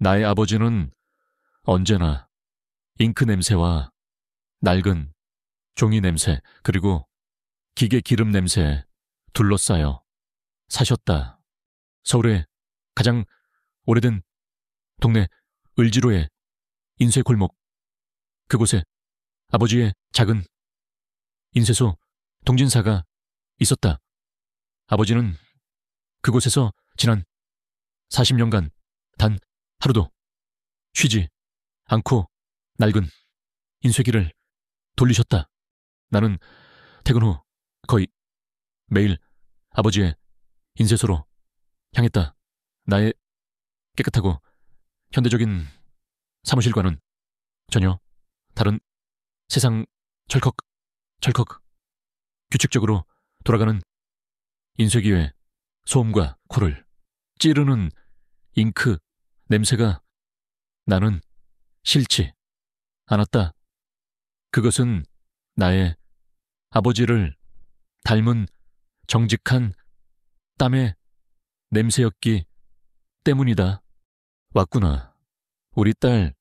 나의 아버지는 언제나 잉크 냄새와 낡은 종이 냄새 그리고 기계 기름 냄새에 둘러싸여 사셨다. 서울의 가장 오래된 동네 을지로의 인쇄골목, 그곳에 아버지의 작은 인쇄소 동진사가 있었다. 아버지는 그곳에서 지난 40년간 단 하루도 쉬지 않고 낡은 인쇄기를 돌리셨다. 나는 퇴근 후 거의 매일 아버지의 인쇄소로 향했다. 나의 깨끗하고 현대적인 사무실과는 전혀 다른 세상 철컥 규칙적으로 돌아가는 인쇄기의 소음과 코를 찌르는 잉크 냄새가 나는 싫지 않았다. 그것은 나의 아버지를 닮은 정직한 땀의 냄새였기 때문이다. 왔구나. 우리 딸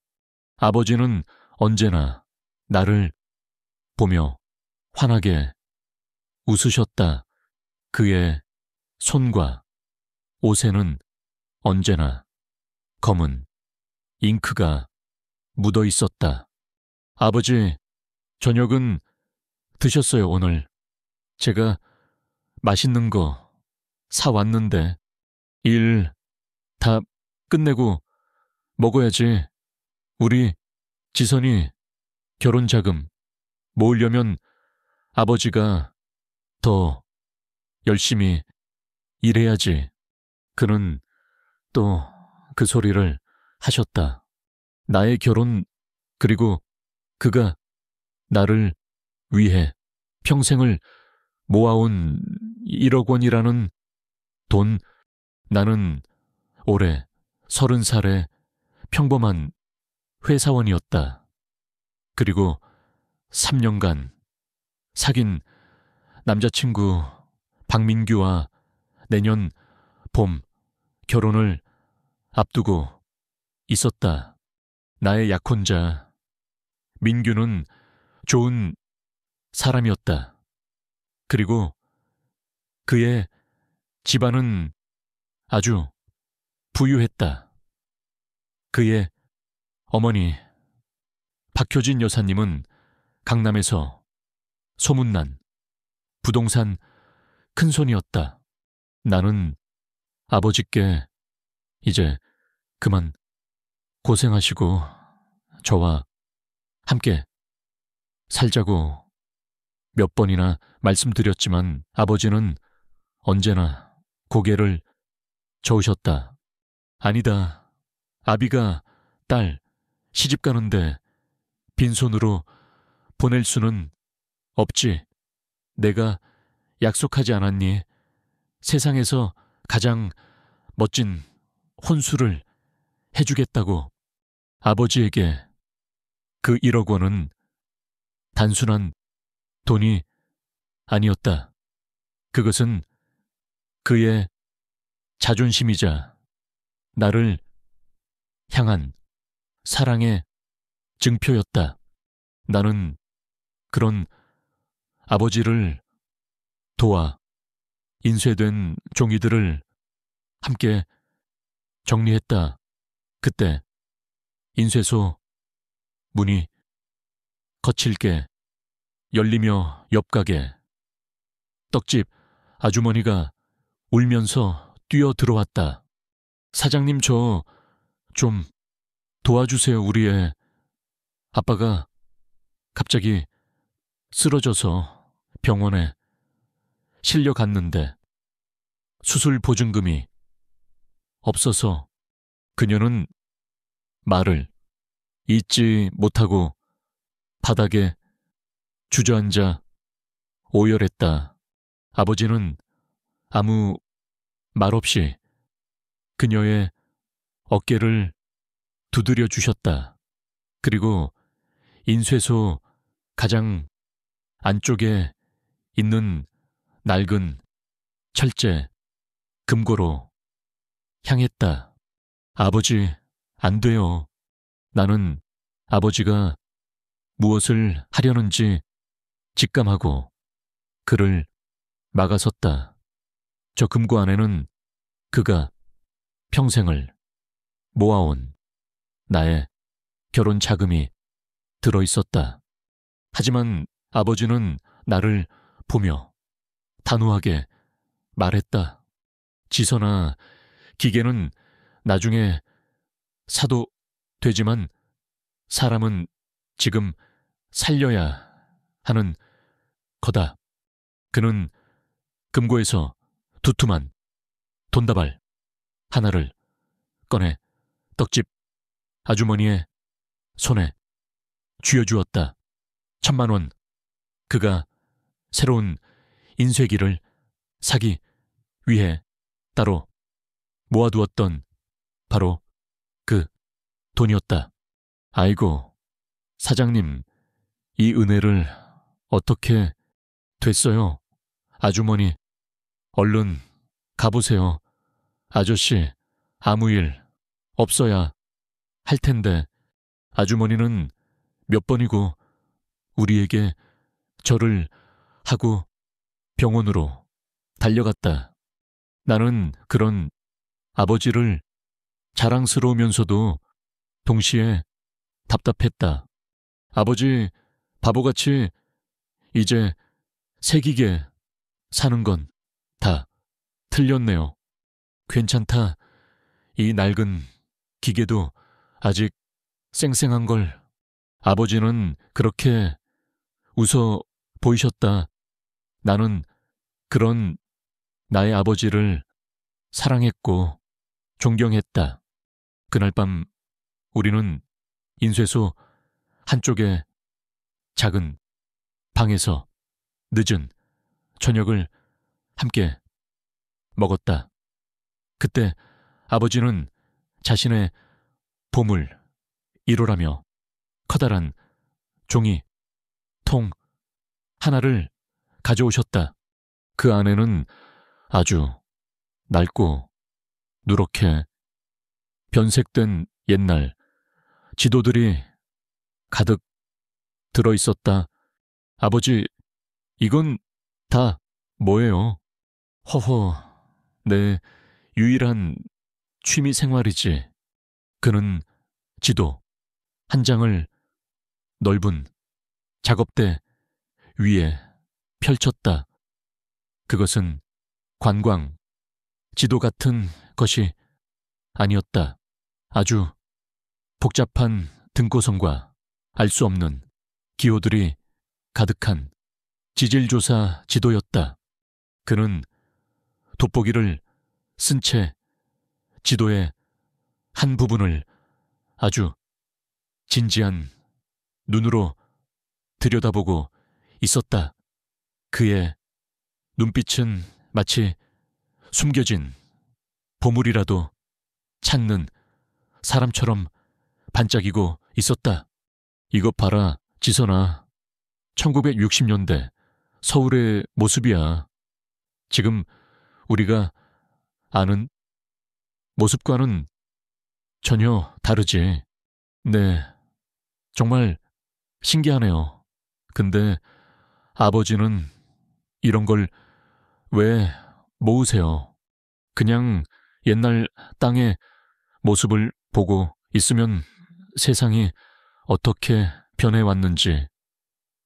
아버지는 언제나 나를 보며 환하게 웃으셨다. 그의 손과 옷에는 언제나 검은 잉크가 묻어 있었다. 아버지, 저녁은 드셨어요, 오늘? 제가 맛있는 거 사왔는데. 일 다 끝내고 먹어야지. 우리 지선이 결혼 자금 모으려면 아버지가 더 열심히 일해야지. 그는 또 그 소리를 하셨다. 나의 결혼 그리고 그가 나를 위해 평생을 모아온 1억 원이라는 돈. 나는 올해 30살의 평범한 회사원이었다. 그리고 3년간 사귄 남자친구 박민규와 내년 봄 결혼을 앞두고 있었다. 나의 약혼자 민규는 좋은 사람이었다. 그리고 그의 집안은 아주 부유했다. 그의 어머니 박효진 여사님은 강남에서 소문난 부동산 큰손이었다. 나는 아버지께 이제 그만 고생하시고 저와 함께 살자고 몇 번이나 말씀드렸지만 아버지는 언제나 고개를 저으셨다. 아니다. 아비가 딸 시집 가는데 빈손으로 보낼 수는 없지. 내가 약속하지 않았니? 세상에서 가장 멋진 혼수를 해주겠다고. 아버지에게 그 1억 원은 단순한 돈이 아니었다. 그것은 그의 자존심이자 나를 향한 사랑의 증표였다. 나는 그런 아버지를 도와 인쇄된 종이들을 함께 정리했다. 그때 인쇄소 문이 거칠게 열리며 옆 가게 떡집 아주머니가 울면서 뛰어 들어왔다. 사장님, 저 좀 도와주세요. 우리 애 아빠가 갑자기 쓰러져서 병원에 실려갔는데 수술 보증금이 없어서. 그녀는 말을 잇지 못하고 바닥에 주저앉아 오열했다. 아버지는 아무 말 없이 그녀의 어깨를 두드려 주셨다. 그리고 인쇄소 가장 안쪽에 있는 낡은 철제 금고로 향했다. 아버지, 안 돼요. 나는 아버지가 무엇을 하려는지 직감하고 그를 막아섰다. 저 금고 안에는 그가 평생을 모아온 나의 결혼 자금이 들어있었다. 하지만 아버지는 나를 보며 단호하게 말했다. 지선아, 기계는 나중에 사도 되지만 사람은 지금 살려야 하는 거다. 그는 금고에서 두툼한 돈다발 하나를 꺼내 떡집 아주머니의 손에 쥐어주었다. 1,000만 원. 그가 새로운 인쇄기를 사기 위해 따로 모아두었던 바로 그 돈이었다. 아이고, 사장님, 이 은혜를 어떻게 됐어요? 아주머니, 얼른 가보세요. 아저씨, 아무 일 없어야 할 텐데. 아주머니는 몇 번이고 우리에게 절을 하고 병원으로 달려갔다. 나는 그런 아버지를 자랑스러우면서도 동시에 답답했다. 아버지, 바보같이 이제 새기게 사는 건 다 틀렸네요. 괜찮다. 이 낡은 기계도 아직 쌩쌩한 걸. 아버지는 그렇게 웃어 보이셨다. 나는 그런 나의 아버지를 사랑했고 존경했다. 그날 밤 우리는 인쇄소 한쪽의 작은 방에서 늦은 저녁을 함께 먹었다. 그때 아버지는 자신의 보물 1호라며 커다란 종이 통 하나를 가져오셨다. 그 안에는 아주 낡고 누렇게 변색된 옛날 지도들이 가득 들어있었다. 아버지, 이건 다 뭐예요? 허허, 내 유일한 취미 생활이지. 그는 지도 한 장을 넓은 작업대 위에 펼쳤다. 그것은 관광 지도 같은 것이 아니었다. 아주 복잡한 등고성과 알 수 없는 기호들이 가득한 지질조사 지도였다. 그는 돋보기를 쓴 채 지도의 한 부분을 아주 진지한 눈으로 들여다보고 있었다. 그의 눈빛은 마치 숨겨진 보물이라도 찾는 사람처럼 반짝이고 있었다. 이것 봐라, 지선아. 1960년대 서울의 모습이야. 지금 우리가 아는 모습과는 전혀 다르지. 네, 정말 신기하네요. 근데 아버지는 이런 걸 왜 모으세요? 그냥 옛날 땅의 모습을 보고 있으면 세상이 어떻게 변해왔는지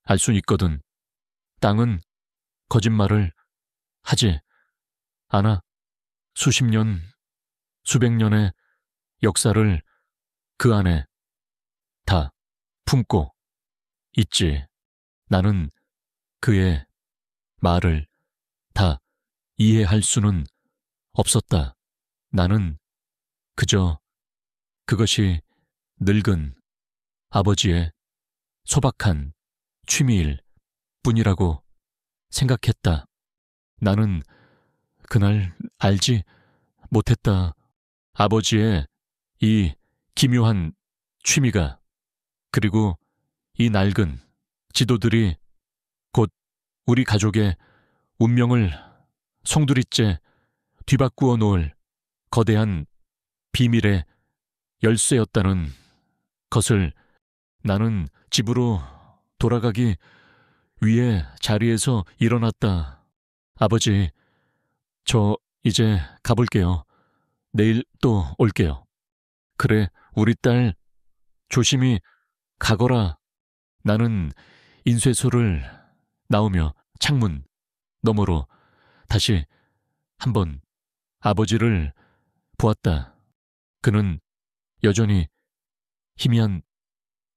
알 수 있거든. 땅은 거짓말을 하지 않아. 수십 년, 수백 년의 역사를 그 안에 다 품고 있지. 나는 그의 말을 다 이해할 수는 없었다. 나는 그저 그것이 늙은 아버지의 소박한 취미일 뿐이라고 생각했다. 나는 그날 알지 못했다. 아버지의 이 기묘한 취미가, 그리고 이 낡은 지도들이 곧 우리 가족의 운명을 송두리째 뒤바꾸어 놓을 거대한 비밀의 열쇠였다는 것을 나는 집으로 돌아가기 위해 자리에서 일어났다. 아버지, 저 이제 가볼게요. 내일 또 올게요. 그래, 우리 딸 조심히 가거라. 나는 인쇄소를 나오며 창문 너머로 다시 한번 아버지를 보았다. 그는 여전히 희미한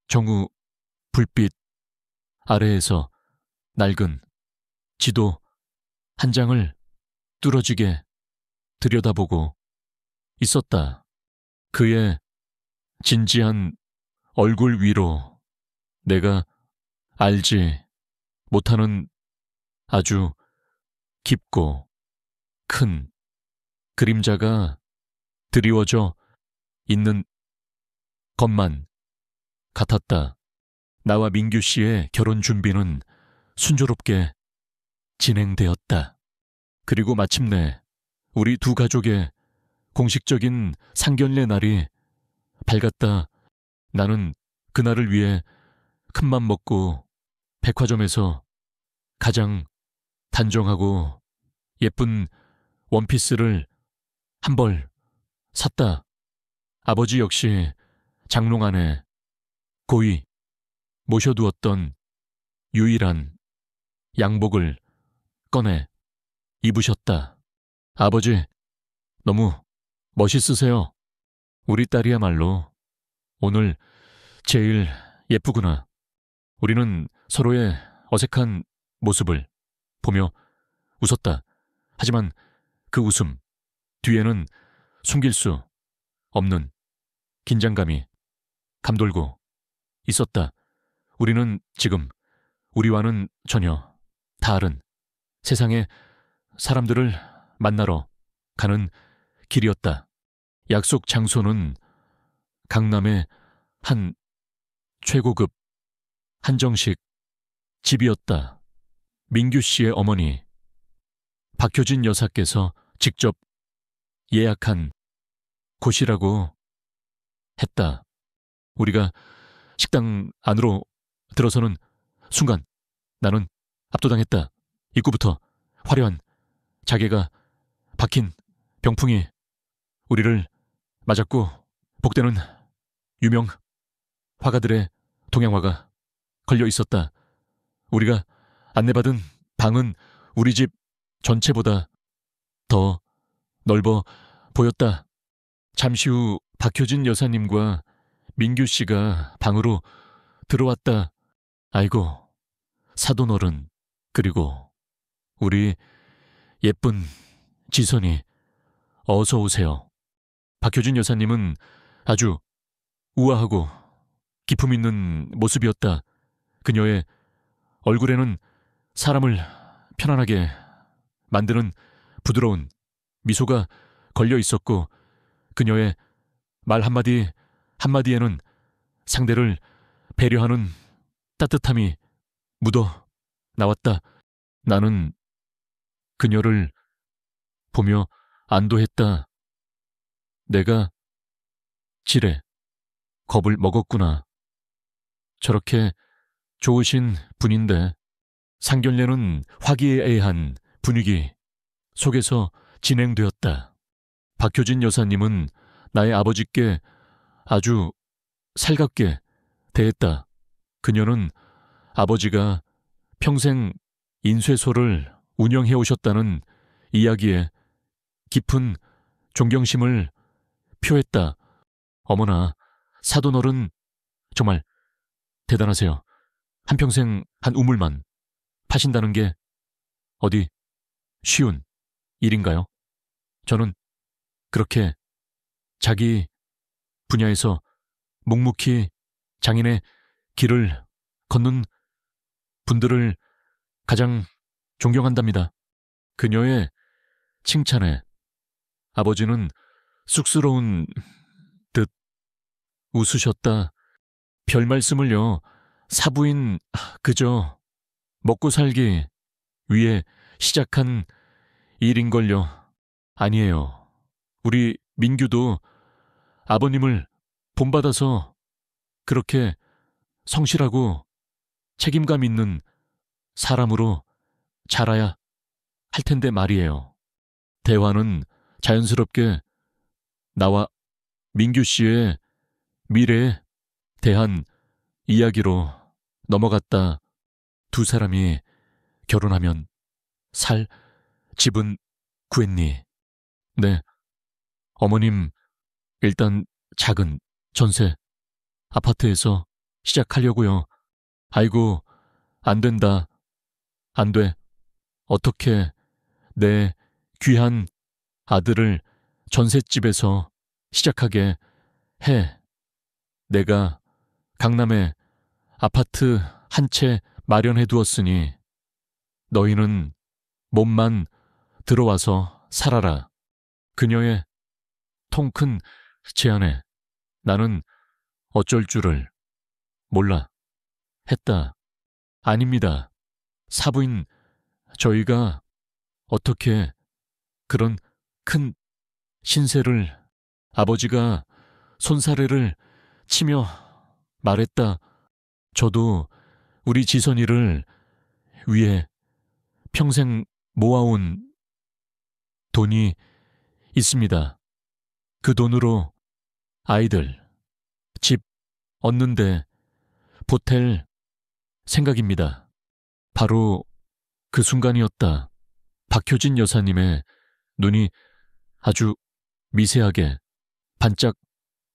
정우 불빛 아래에서 낡은 지도 한 장을 뚫어지게 들여다보고 있었다. 그의 진지한 얼굴 위로 내가 알지 못하는 아주 깊고 큰 그림자가 드리워져 있는 것만 같았다. 나와 민규 씨의 결혼 준비는 순조롭게 진행되었다. 그리고 마침내 우리 두 가족의 공식적인 상견례 날이 밝았다. 나는 그날을 위해 큰맘 먹고 백화점에서 가장 단정하고 예쁜 원피스를 한 벌 샀다. 아버지 역시 장롱 안에 고이 모셔두었던 유일한 양복을 꺼내 입으셨다. 아버지, 너무 멋있으세요. 우리 딸이야말로 오늘 제일 예쁘구나. 우리는 서로의 어색한 모습을 보며 웃었다. 하지만 그 웃음 뒤에는 숨길 수 없는 긴장감이 감돌고 있었다. 우리는 지금 우리와는 전혀 다른 세상의 사람들을 만나러 가는 길이었다. 약속 장소는 강남의 한 최고급 한정식 집이었다. 민규 씨의 어머니 박효진 여사께서 직접 예약한 곳이라고 했다. 우리가 식당 안으로 들어서는 순간 나는 압도당했다. 입구부터 화려한 자개가 박힌 병풍이 우리를 맞았고 복대는 유명 화가들의 동양화가 걸려 있었다. 우리가 안내받은 방은 우리 집 전체보다 더 넓어 보였다. 잠시 후 박효진 여사님과 민규 씨가 방으로 들어왔다. 아이고, 사돈어른, 그리고 우리 예쁜 지선이 어서 오세요. 박효진 여사님은 아주 우아하고 기품 있는 모습이었다. 그녀의 얼굴에는 사람을 편안하게 만드는 부드러운 미소가 걸려 있었고 그녀의 말 한마디 한마디에는 상대를 배려하는 따뜻함이 묻어 나왔다. 나는 그녀를 보며 안도했다. 내가 지레 겁을 먹었구나. 저렇게 좋으신 분인데 상견례는 화기애애한 분위기 속에서 진행되었다. 박효진 여사님은 나의 아버지께 아주 살갑게 대했다. 그녀는 아버지가 평생 인쇄소를 운영해 오셨다는 이야기에 깊은 존경심을 표했다. 어머나, 사돈어른 정말 대단하세요. 한평생 한 우물만 파신다는 게 어디 쉬운 일인가요? 저는 그렇게 자기 분야에서 묵묵히 장인의 길을 걷는 분들을 가장 존경한답니다. 그녀의 칭찬에 아버지는 쑥스러운 듯 웃으셨다. 별 말씀을요. 사부인 그저 먹고 살기 위해 시작한 일인걸요. 아니에요. 우리 민규도 아버님을 본받아서 그렇게 성실하고 책임감 있는 사람으로 자라야 할 텐데 말이에요. 대화는 자연스럽게 나와 민규 씨의 미래에 대한 이야기로 넘어갔다. 두 사람이 결혼하면 살 집은 구했니? 네, 어머님 일단 작은 전세 아파트에서 시작하려고요. 아이고, 안 된다. 안 돼. 어떻게 내 귀한 아들을 전셋집에서 시작하게 해. 내가 강남에 아파트 한 채 마련해 두었으니 너희는 몸만 들어와서 살아라. 그녀의 통큰 제안에 나는 어쩔 줄을 몰라 했다. 아닙니다. 사부인 저희가 어떻게 그런 큰 신세를 아버지가 손사래를 치며 말했다. 저도 우리 지선이를 위해 평생 모아온 돈이 있습니다. 그 돈으로 아이들 집 얻는데 보탤 생각입니다. 바로 그 순간이었다. 박효진 여사님의 눈이 아주 미세하게 반짝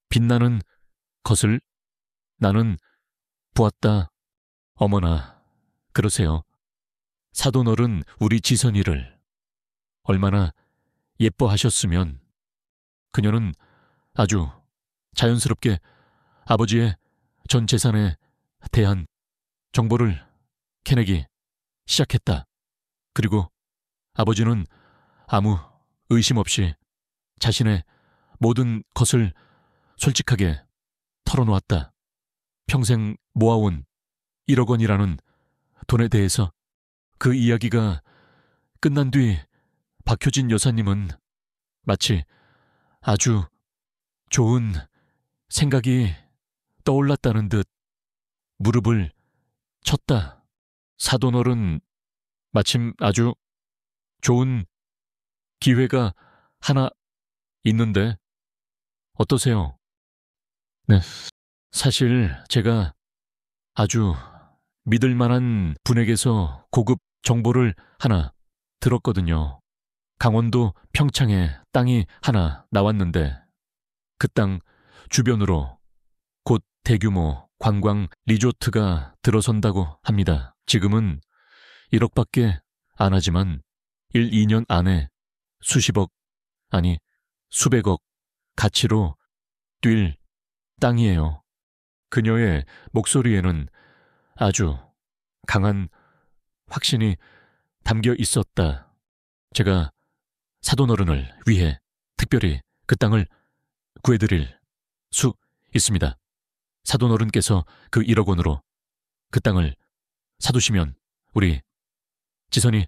빛나는 것을 나는 보았다. 어머나, 그러세요. 사돈어른 우리 지선이를 얼마나 예뻐하셨으면. 그녀는 아주 자연스럽게 아버지의 전 재산에 대한 정보를 캐내기 시작했다. 그리고 아버지는 아무 의심 없이 자신의 모든 것을 솔직하게 털어놓았다. 평생 모아온 1억 원이라는 돈에 대해서. 그 이야기가 끝난 뒤 박효진 여사님은 마치 아주 좋은 생각이 떠올랐다는 듯 무릎을 쳤다. 사돈어른, 마침 아주 좋은 기회가 하나 있는데 어떠세요? 네, 사실 제가 아주 믿을 만한 분에게서 고급 정보를 하나 들었거든요. 강원도 평창에 땅이 하나 나왔는데 그 땅 주변으로 곧 대규모 관광 리조트가 들어선다고 합니다. 지금은 1억밖에 안 하지만 1, 2년 안에 수십억, 아니 수백억 가치로 뛸 땅이에요. 그녀의 목소리에는 아주 강한 확신이 담겨 있었다. 제가 사돈어른을 위해 특별히 그 땅을 구해드릴 수 있습니다. 사돈어른께서 그 1억 원으로 그 땅을 사두시면 우리 지선이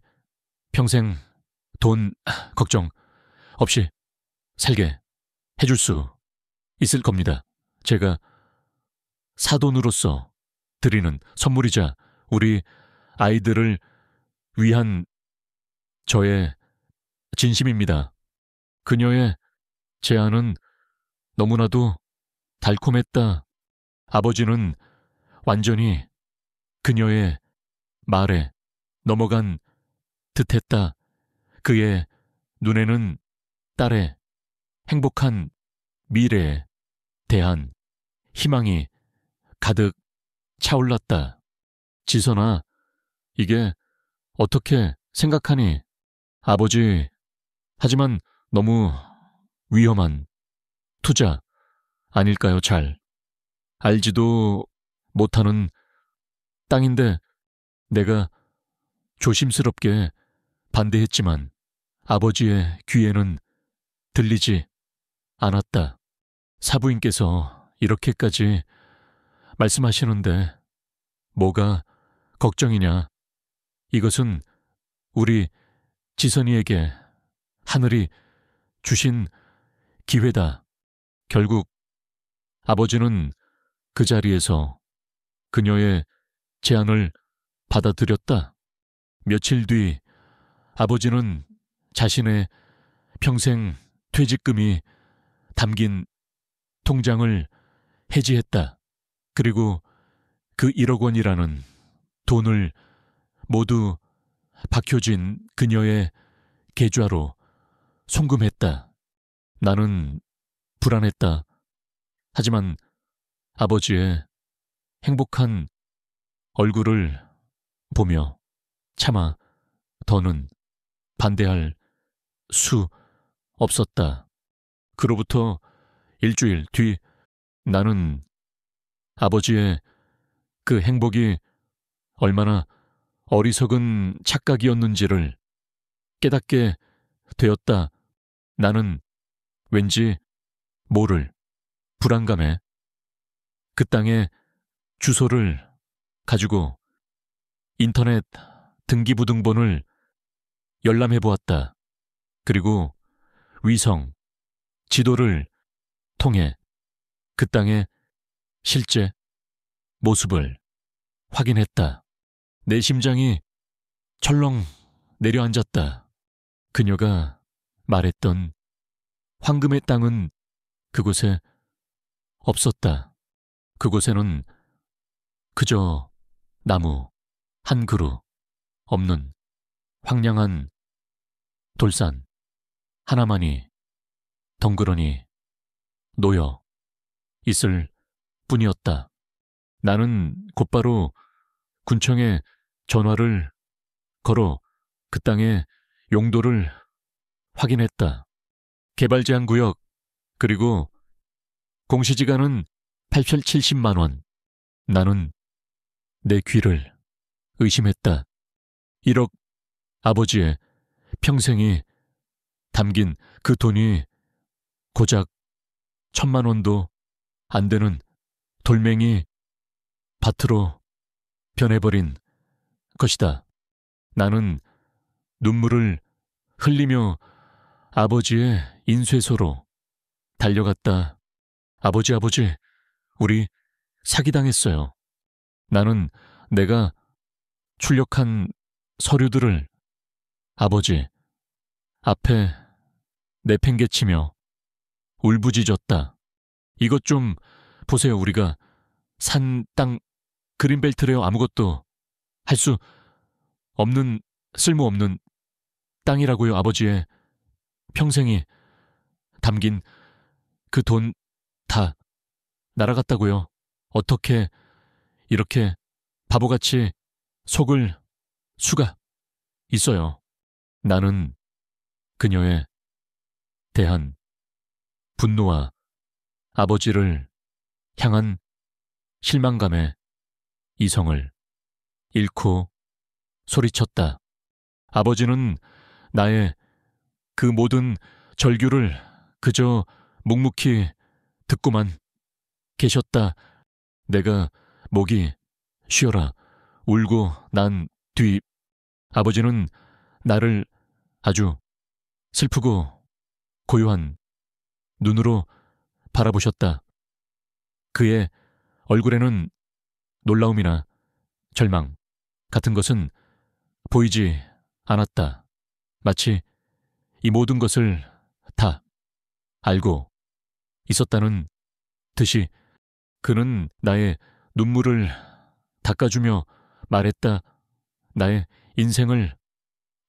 평생 돈 걱정 없이 살게 해줄 수 있을 겁니다. 제가 사돈으로서 드리는 선물이자 우리 아이들을 위한 저의 진심입니다. 그녀의 제안은 너무나도 달콤했다. 아버지는 완전히 그녀의 말에 넘어간 듯했다. 그의 눈에는 딸의 행복한 미래에 대한 희망이 가득 차올랐다. 지선아, 이게 어떻게 생각하니? 아버지, 하지만 너무 위험한 투자 아닐까요? 잘 알지도 못하는 땅인데 내가 조심스럽게 반대했지만 아버지의 귀에는 들리지 않았다. 사부인께서 이렇게까지 말씀하시는데 뭐가 걱정이냐? 이것은 우리 지선이에게 하늘이 주신 기회다. 결국 아버지는 그 자리에서 그녀의 제안을 받아들였다. 며칠 뒤 아버지는 자신의 평생 퇴직금이 담긴 통장을 해지했다. 그리고 그 1억 원이라는 돈을 모두 박효진 그녀의 계좌로 송금했다. 나는 불안했다. 하지만 아버지의 행복한 얼굴을 보며 차마 더는 반대할 수 없었다. 그로부터 일주일 뒤 나는 아버지의 그 행복이 얼마나 어리석은 착각이었는지를 깨닫게 되었다. 나는 왠지 모를 불안감에 그 땅의 주소를 가지고 인터넷 등기부등본을 열람해 보았다. 그리고 위성 지도를 통해 그 땅의 실제 모습을 확인했다. 내 심장이 철렁 내려앉았다. 그녀가 말했던 황금의 땅은 그곳에 없었다. 그곳에는 그저 나무 한 그루 없는 황량한 돌산 하나만이 덩그러니 놓여 있을 뿐이었다. 나는 곧바로 군청에 전화를 걸어 그 땅의 용도를 확인했다. 개발제한구역 그리고 공시지가는 870만 원. 나는 내 귀를 의심했다. 1억 아버지의 평생이 담긴 그 돈이 고작 1,000만 원도 안 되는 돌멩이 밭으로 변해버린 것이다. 나는 눈물을 흘리며 아버지의 인쇄소로 달려갔다. 아버지, 우리 사기당했어요. 나는 내가 출력한 서류들을 아버지 앞에 내팽개치며 울부짖었다. 이것 좀 보세요. 우리가 산 땅 그린벨트래요. 아무것도 할 수 없는 쓸모없는 땅이라고요. 아버지의 평생이 담긴 그 돈 다 날아갔다고요. 어떻게 이렇게 바보같이 속을 수가 있어요. 나는 그녀에 대한 분노와 아버지를 향한 실망감에 이성을 잃고 소리쳤다. 아버지는 나의 그 모든 절규를 그저 묵묵히 듣고만 계셨다. 내가 목이 쉬어라 울고 난 뒤 아버지는 나를 아주 슬프고 고요한 눈으로 바라보셨다. 그의 얼굴에는 놀라움이나 절망 같은 것은 보이지 않았다. 마치 이 모든 것을 다 알고 있었다는 듯이 그는 나의 눈물을 닦아주며 말했다. 나의 인생을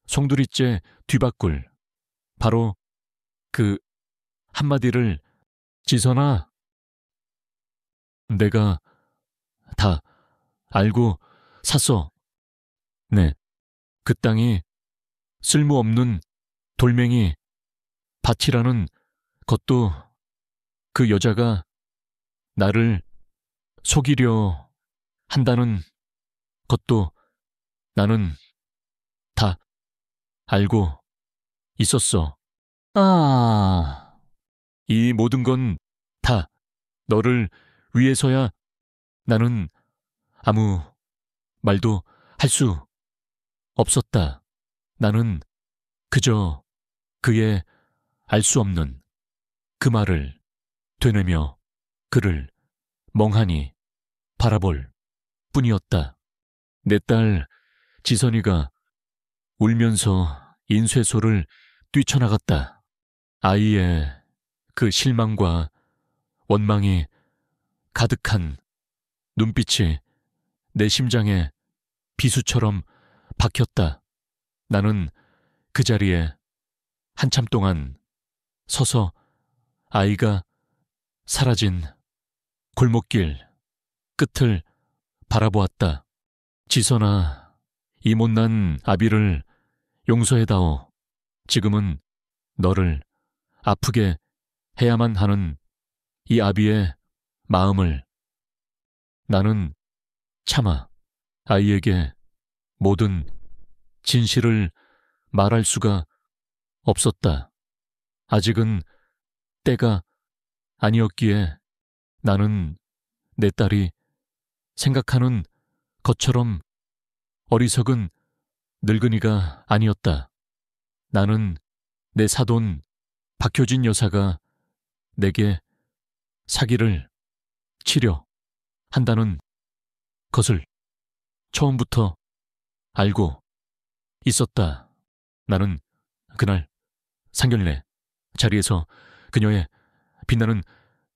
송두리째 뒤바꿀 바로 그 한마디를 지선아, 내가 다 알고 샀어. 네, 그 땅이 쓸모없는 돌멩이 밭이라는 것도 그 여자가 나를 속이려 한다는 것도 나는 다 알고 있었어. 이 모든 건 다 너를 위해서야. 나는 아무 말도 할 수 없었다. 나는 그저 그의 알 수 없는 그 말을 되뇌며 그를 멍하니 바라볼 뿐이었다. 내 딸 지선이가 울면서 인쇄소를 뛰쳐나갔다. 아이의 그 실망과 원망이 가득한 눈빛이 내 심장에 비수처럼 박혔다. 나는 그 자리에 한참 동안 서서 아이가 사라진 골목길 끝을 바라보았다. 지선아, 이 못난 아비를 용서해다오. 지금은 너를 아프게 해야만 하는 이 아비의 마음을 나는 차마 아이에게 모든 진실을 말할 수가 없었다. 아직은 때가 아니었기에 나는 내 딸이 생각하는 것처럼 어리석은 늙은이가 아니었다. 나는 내 사돈 박효진 여사가 내게 사기를 치려 한다는 것을 처음부터 알고 있었다. 나는 그날 상견례 자리에서 그녀의 빛나는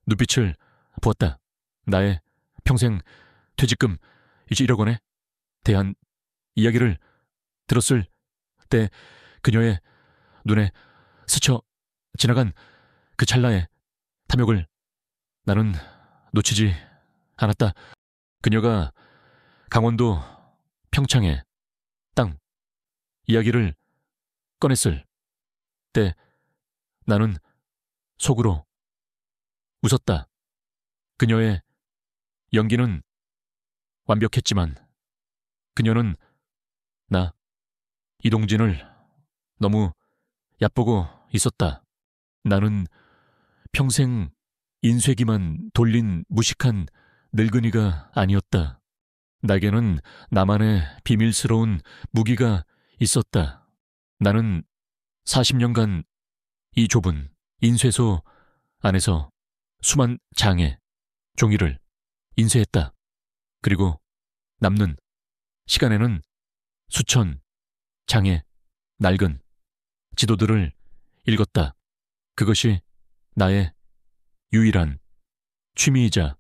눈빛을 보았다. 나의 평생 퇴직금 1억 원에 대한 이야기를 들었을 때 그녀의 눈에 스쳐 지나간 그 찰나의 탐욕을 나는 놓치지 않았다. 그녀가 강원도 평창의 땅 이야기를 꺼냈을 때 나는 속으로 웃었다. 그녀의 연기는 완벽했지만 그녀는 나 이동진을 너무 얕보고 있었다. 나는 평생 인쇄기만 돌린 무식한 늙은이가 아니었다. 나에게는 나만의 비밀스러운 무기가 있었다. 나는 40년간 이 좁은 인쇄소 안에서 수만 장의 종이를 인쇄했다. 그리고 남는 시간에는 수천 장의 낡은 지도들을 읽었다. 그것이 나의 유일한 취미이자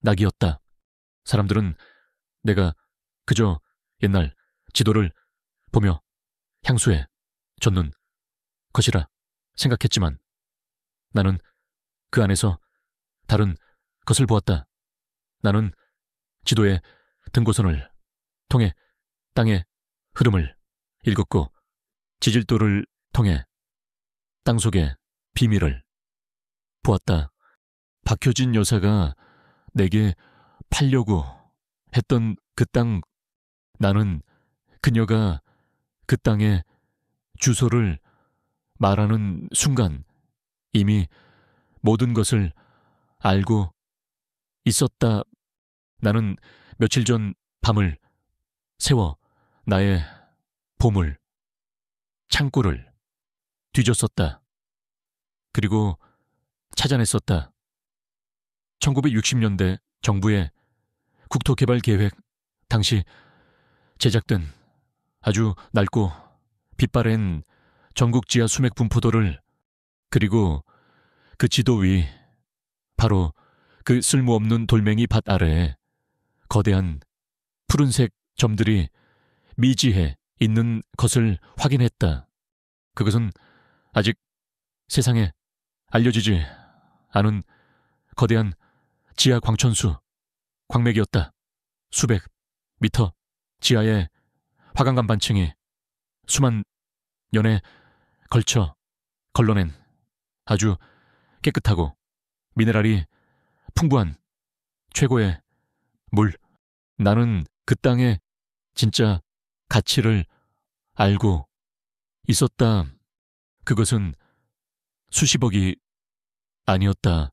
낙이었다. 사람들은 내가 그저 옛날 지도를 보며 향수에 젖는 것이라 생각했지만 나는 그 안에서 다른 것을 보았다. 나는 지도의 등고선을 통해 땅의 흐름을 읽었고 지질도를 통해 땅속의 비밀을 보았다. 박효진 여사가 내게 팔려고 했던 그 땅, 나는 그녀가 그 땅의 주소를 말하는 순간 이미 모든 것을 알고 있었다. 나는 며칠 전 밤을 새워 나의 보물, 창고를 뒤졌었다. 그리고 찾아냈었다. 1960년대 정부의 국토개발계획 당시 제작된 아주 낡고 빛바랜 전국지하 수맥 분포도를 그리고 그 지도 위 바로 그 쓸모없는 돌멩이 밭 아래에 거대한 푸른색 점들이 미지해 있는 것을 확인했다. 그것은 아직 세상에 알려지지 않은 거대한 지하 광천수 광맥이었다. 수백 미터 지하의 화강간 반층이 수만 년에 걸쳐 걸러낸 아주 깨끗하고 미네랄이 풍부한 최고의 물. 나는 그 땅의 진짜 가치를 알고 있었다. 그것은 수십억이 아니었다.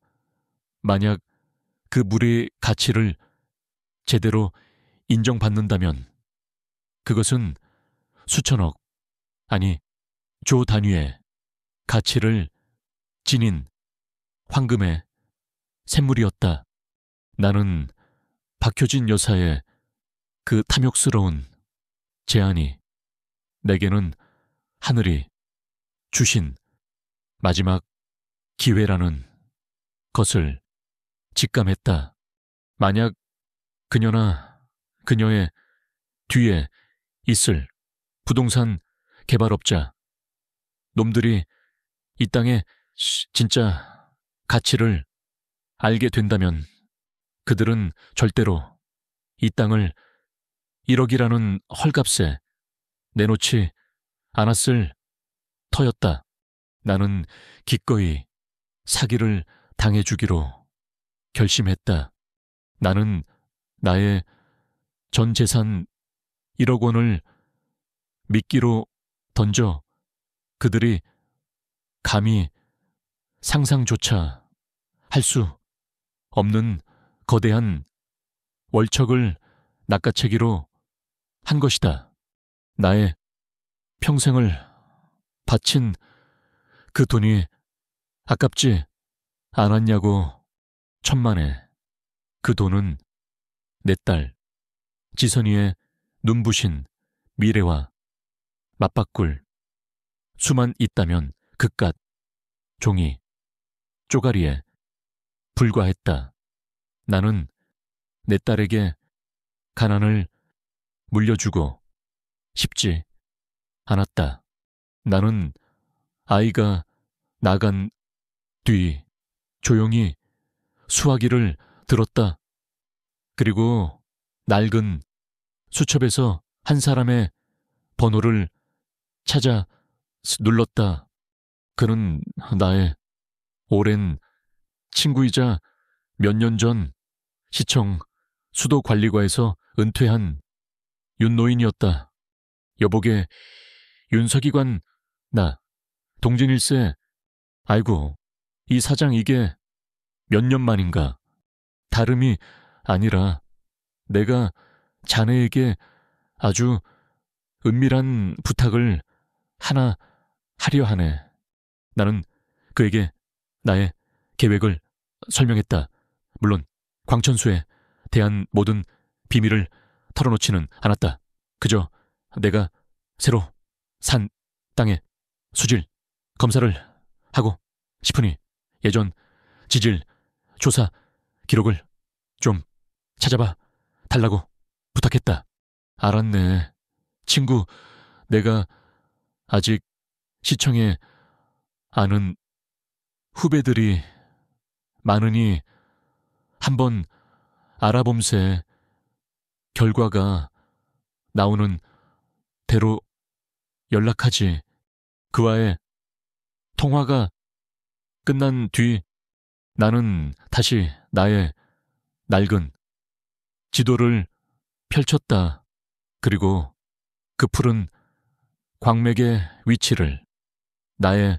만약 그 물의 가치를 제대로 인정받는다면 그것은 수천억, 아니 조 단위의 가치를 지닌 황금의 샘물이었다. 나는 박효진 여사의 그 탐욕스러운 제안이 내게는 하늘이 주신 마지막 기회라는 것을 직감했다. 만약 그녀나 그녀의 뒤에 있을 부동산 개발업자, 놈들이 이 땅의 진짜 가치를 알게 된다면 그들은 절대로 이 땅을 1억이라는 헐값에 내놓지 않았을 터였다. 나는 기꺼이 사기를 당해주기로 결심했다. 나는 나의 전 재산 1억 원을 미끼로 던져 그들이 감히 상상조차 할 수 없는 거대한 월척을 낚아채기로 한 것이다. 나의 평생을 바친 그 돈이 아깝지 않았냐고 천만에. 그 돈은 내 딸 지선이의 눈부신 미래와 맞바꿀 수만 있다면 그깟 종이 쪼가리에 불과했다. 나는 내 딸에게 가난을 물려주고 싶지 않았다. 나는 아이가 나간 뒤 조용히 수화기를 들었다. 그리고 낡은 수첩에서 한 사람의 번호를 찾아 눌렀다. 그는 나의 오랜 친구이자 몇 년 전 시청 수도관리과에서 은퇴한 윤노인이었다. 여보게, 윤서기관, 나, 동진일세. 아이고, 이 사장 이게 몇 년 만인가. 다름이 아니라 내가 자네에게 아주 은밀한 부탁을 하나 하려 하네. 나는 그에게 나의 계획을 설명했다. 물론 광천수에 대한 모든 비밀을 털어놓지는 않았다. 그저 내가 새로 산 땅의 수질 검사를 하고 싶으니 예전 지질 조사 기록을 좀 찾아봐 달라고 부탁했다. 알았네. 친구, 내가 아직 시청에 아는 후배들이 많으니 한번 알아봄새 결과가 나오는 대로 연락하지. 그와의 통화가 끝난 뒤 나는 다시 나의 낡은 지도를 펼쳤다. 그리고 그 푸른 광맥의 위치를 나의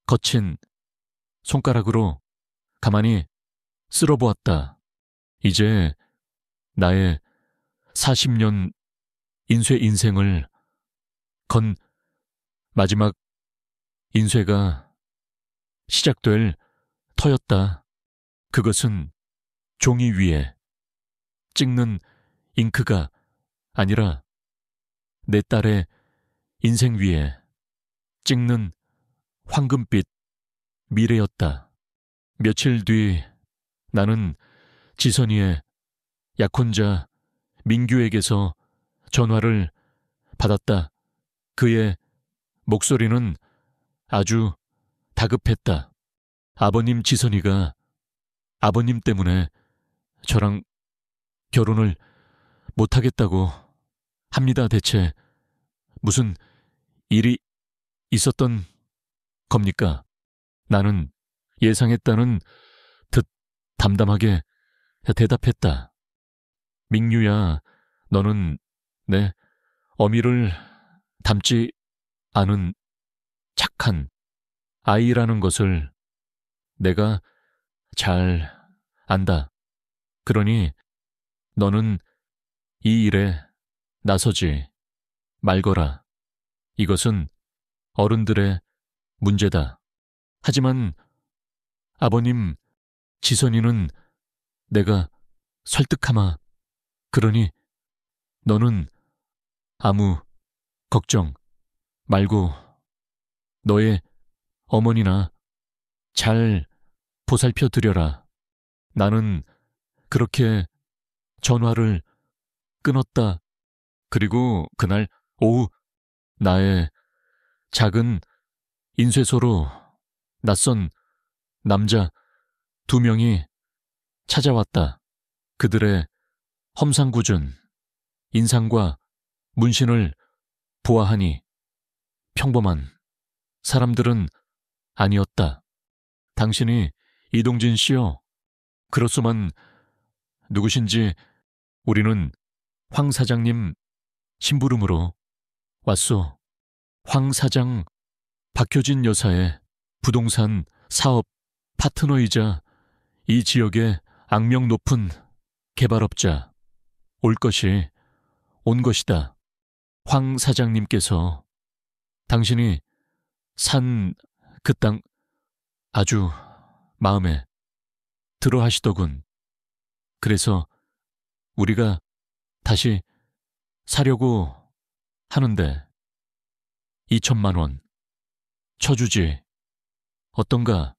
거친 손가락으로 가만히 쓸어보았다. 이제 나의 40년 인쇄 인생을 건 마지막 인쇄가 시작될 터였다. 그것은 종이 위에 찍는 잉크가 아니라 내 딸의 인생 위에 찍는 황금빛 미래였다. 며칠 뒤 나는 지선이의 약혼자 민규에게서 전화를 받았다. 그의 목소리는 아주 다급했다. 아버님 지선이가 아버님 때문에 저랑 결혼을 못하겠다고 합니다. 대체 무슨 일이 있었던 겁니까? 나는 예상했다는 듯 담담하게 대답했다. 민규야, 너는 내 어미를 닮지 않은 착한 아이라는 것을 내가 잘 안다. 그러니 너는 이 일에 나서지 말거라. 이것은 어른들의 문제다. 하지만 아버님, 지선이는 내가 설득하마. 그러니 너는 아무 걱정 말고 너의 어머니나 잘 보살펴 드려라. 나는 그렇게 전화를 끊었다. 그리고 그날 오후 나의 작은 인쇄소로 낯선 남자 2명이 찾아왔다. 그들의 험상궂은 인상과 문신을 보아하니 평범한 사람들은 아니었다. 당신이 이동진 씨요? 그렇소만 누구신지 우리는 황 사장님 심부름으로 왔소. 황 사장 박효진 여사의 부동산 사업 파트너이자 이 지역의 악명 높은 개발업자. 올 것이 온 것이다. 황 사장님께서 당신이 산 그 땅 아주 마음에 들어 하시더군. 그래서 우리가 다시 사려고 하는데 2천만 원 쳐주지 어떤가.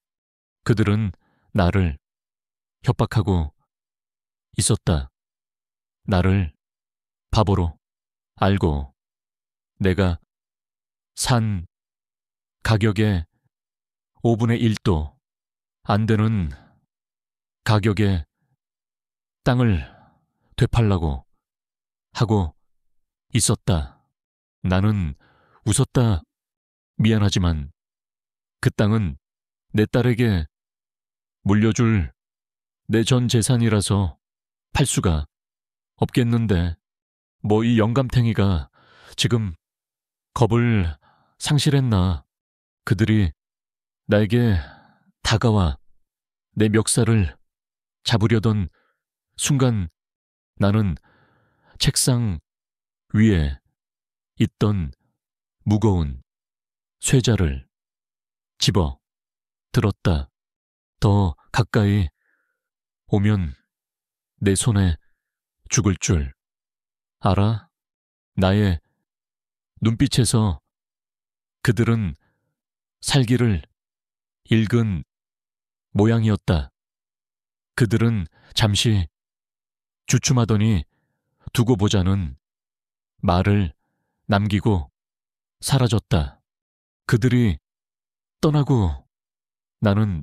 그들은 나를 협박하고 있었다. 나를 바보로 알고 내가 산 가격의 5분의 1도 안 되는 가격에 땅을 되팔라고 하고 있었다. 나는 웃었다. 미안하지만 그 땅은 내 딸에게 물려줄 내 전 재산이라서 팔 수가 없겠는데 뭐 이 영감탱이가 지금 겁을 상실했나. 그들이 나에게 다가와 내 멱살을 잡으려던 순간 나는 책상 위에 있던 무거운 쇠자를 집어 들었다. 더 가까이 오면 내 손에 죽을 줄 알아? 나의 눈빛에서 그들은 살기를 읽은 모양이었다. 그들은 잠시 주춤하더니 두고 보자는 말을 남기고 사라졌다. 그들이 떠나고 나는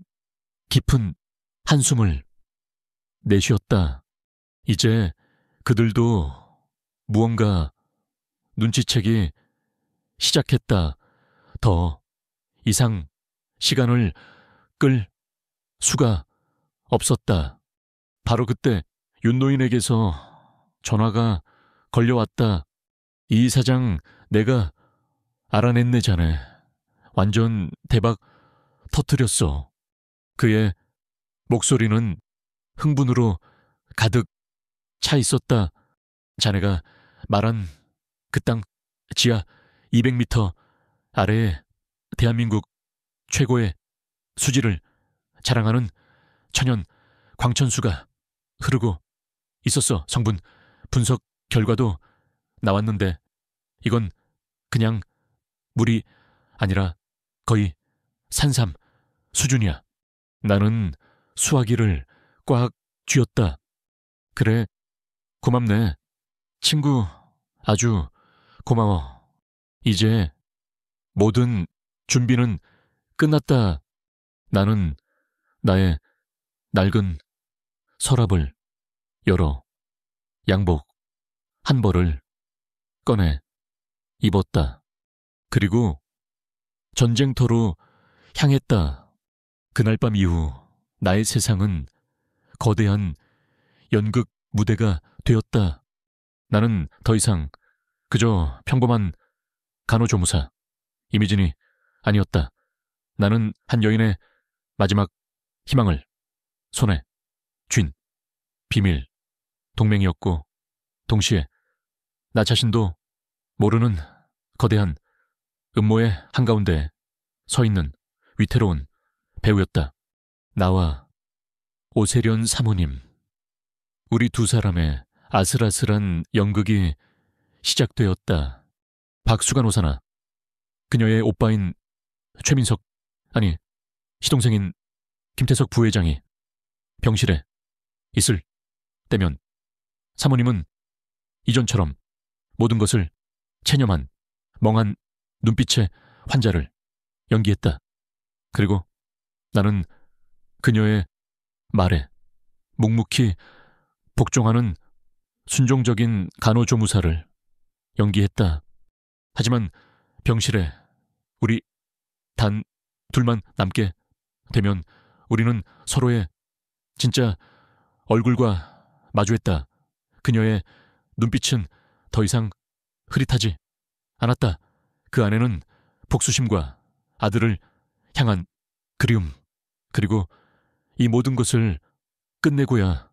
깊은 한숨을 내쉬었다. 이제 그들도 무언가 눈치채기 시작했다. 더 이상 시간을 끌 수가 없었다. 바로 그때 윤노인에게서 전화가 걸려왔다. 이 사장 내가 알아냈네 자네. 완전 대박 터뜨렸어. 그의 목소리는 흥분으로 가득 차 있었다. 자네가 말한 그 땅 지하 200m 아래에 대한민국 최고의 수지를 자랑하는 천연 광천수가 흐르고 있었어. 성분 분석 결과도 나왔는데 이건 그냥 물이 아니라 거의 산삼 수준이야. 나는 수화기를 꽉 쥐었다. 그래, 고맙네. 친구, 아주 고마워. 이제 모든 준비는 끝났다. 나는 나의 낡은 서랍을 열어 양복 한 벌을 꺼내 입었다. 그리고 전쟁터로 향했다. 그날 밤 이후 나의 세상은 거대한 연극 무대가 되었다. 나는 더 이상 그저 평범한 간호조무사 이미진이 아니었다. 나는 한 여인의 마지막 희망을 손에 쥔 비밀 동맹이었고 동시에 나 자신도 모르는 거대한 음모의 한가운데 서 있는 위태로운 배우였다. 나와 오세련 사모님. 우리 두 사람의 아슬아슬한 연극이 시작되었다. 박수간 오사나 그녀의 오빠인 최민석, 아니 시동생인 김태석 부회장이 병실에 있을 때면 사모님은 이전처럼 모든 것을 체념한 멍한 눈빛의 환자를 연기했다. 그리고 나는 그녀의 말에 묵묵히 복종하는 순종적인 간호조무사를 연기했다. 하지만 병실에 우리 단 둘만 남게 되면 우리는 서로의 진짜 얼굴과 마주했다. 그녀의 눈빛은 더 이상 흐릿하지 않았다. 그 안에는 복수심과 아들을 향한 그리움, 그리고 이 모든 것을 끝내고야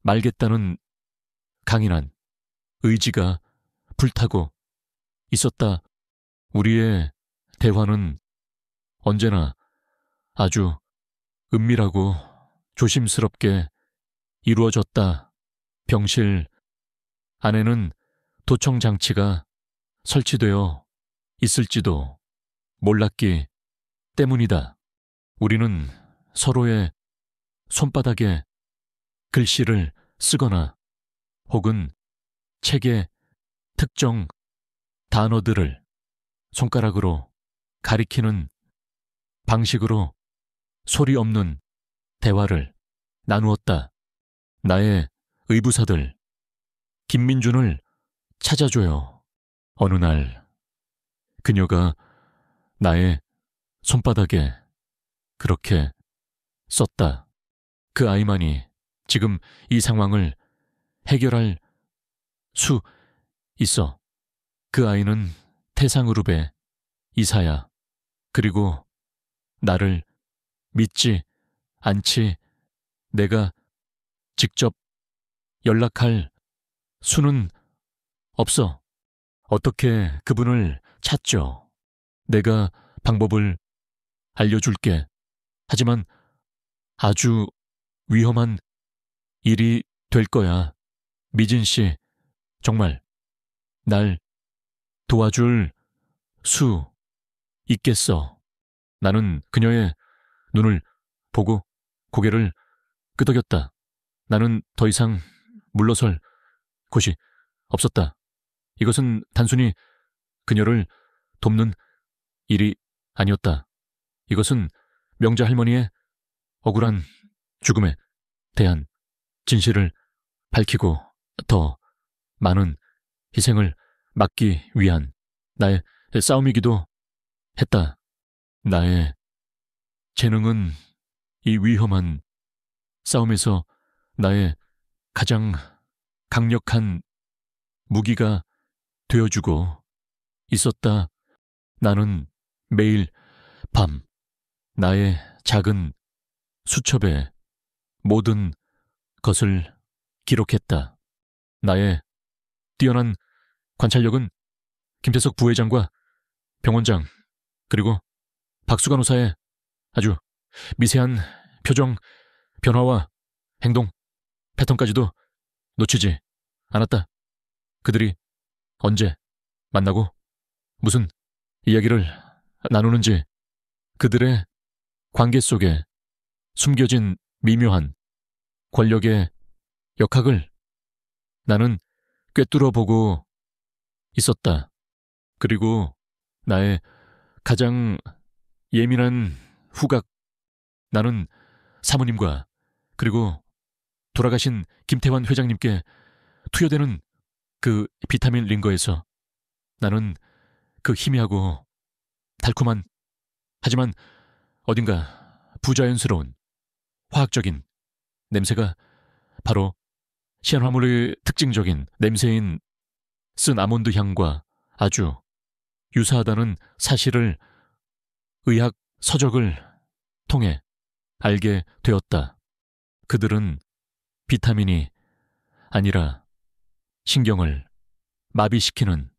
말겠다는 강인한 의지가 불타고 있었다. 우리의 대화는 언제나 아주 은밀하고 조심스럽게 이루어졌다. 병실 안에는 도청 장치가 설치되어 있을지도 몰랐기 때문이다. 우리는 서로의 손바닥에 글씨를 쓰거나 혹은 책의 특정 단어들을 손가락으로 가리키는 방식으로 소리 없는 대화를 나누었다. 나의 의부사들 김민준을 찾아줘요. 어느 날 그녀가 나의 손바닥에 그렇게 썼다. 그 아이만이 지금 이 상황을 해결할 수 있어. 그 아이는 태상그룹의 이사야. 그리고 나를 믿지 않지. 내가 직접 연락할 수는 없어. 어떻게 그분을 찾죠? 내가 방법을 알려줄게. 하지만 아주 위험한 일이 될 거야. 미진 씨, 정말 날 도와줄 수 있겠어. 나는 그녀의 눈을 보고 고개를 끄덕였다. 나는 더 이상 물러설 곳이 없었다. 이것은 단순히 그녀를 돕는 일이 아니었다. 이것은 명자 할머니의 억울한 죽음에 대한 진실을 밝히고 더 많은 희생을 막기 위한 나의 싸움이기도 했다. 나의 재능은 이 위험한 싸움에서 나의 가장 강력한 무기가 되어주고 있었다. 나는 매일 밤 나의 작은 수첩에 모든 것을 기록했다. 나의 뛰어난 관찰력은 김태석 부회장과 병원장 그리고 박수간 호사의 아주 미세한 표정 변화와 행동 패턴까지도 놓치지 않았다. 그들이 언제 만나고 무슨 이야기를 나누는지 그들의 관계 속에 숨겨진 미묘한 권력의 역학을 나는 꿰뚫어 보고 있었다. 그리고 나의 가장 예민한 후각, 나는 사모님과 그리고 돌아가신 김태환 회장님께 투여되는 그 비타민 링거에서 나는 그 희미하고 달콤한 하지만 어딘가 부자연스러운 화학적인 냄새가 바로 시안화물의 특징적인 냄새인 쓴 아몬드 향과 아주 유사하다는 사실을 의학 서적을 통해 알게 되었다. 그들은 비타민이 아니라 신경을 마비시키는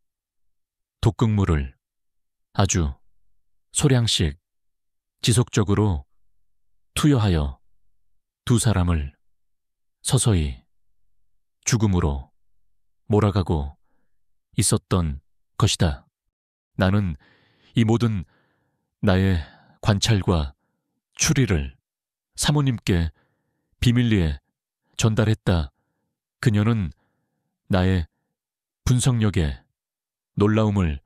독극물을 아주 소량씩 지속적으로 투여하여 두 사람을 서서히 죽음으로 몰아가고 있었던 것이다. 나는 이 모든 나의 관찰과 추리를 사모님께 비밀리에 전달했다. 그녀는 나의 분석력에 놀라움을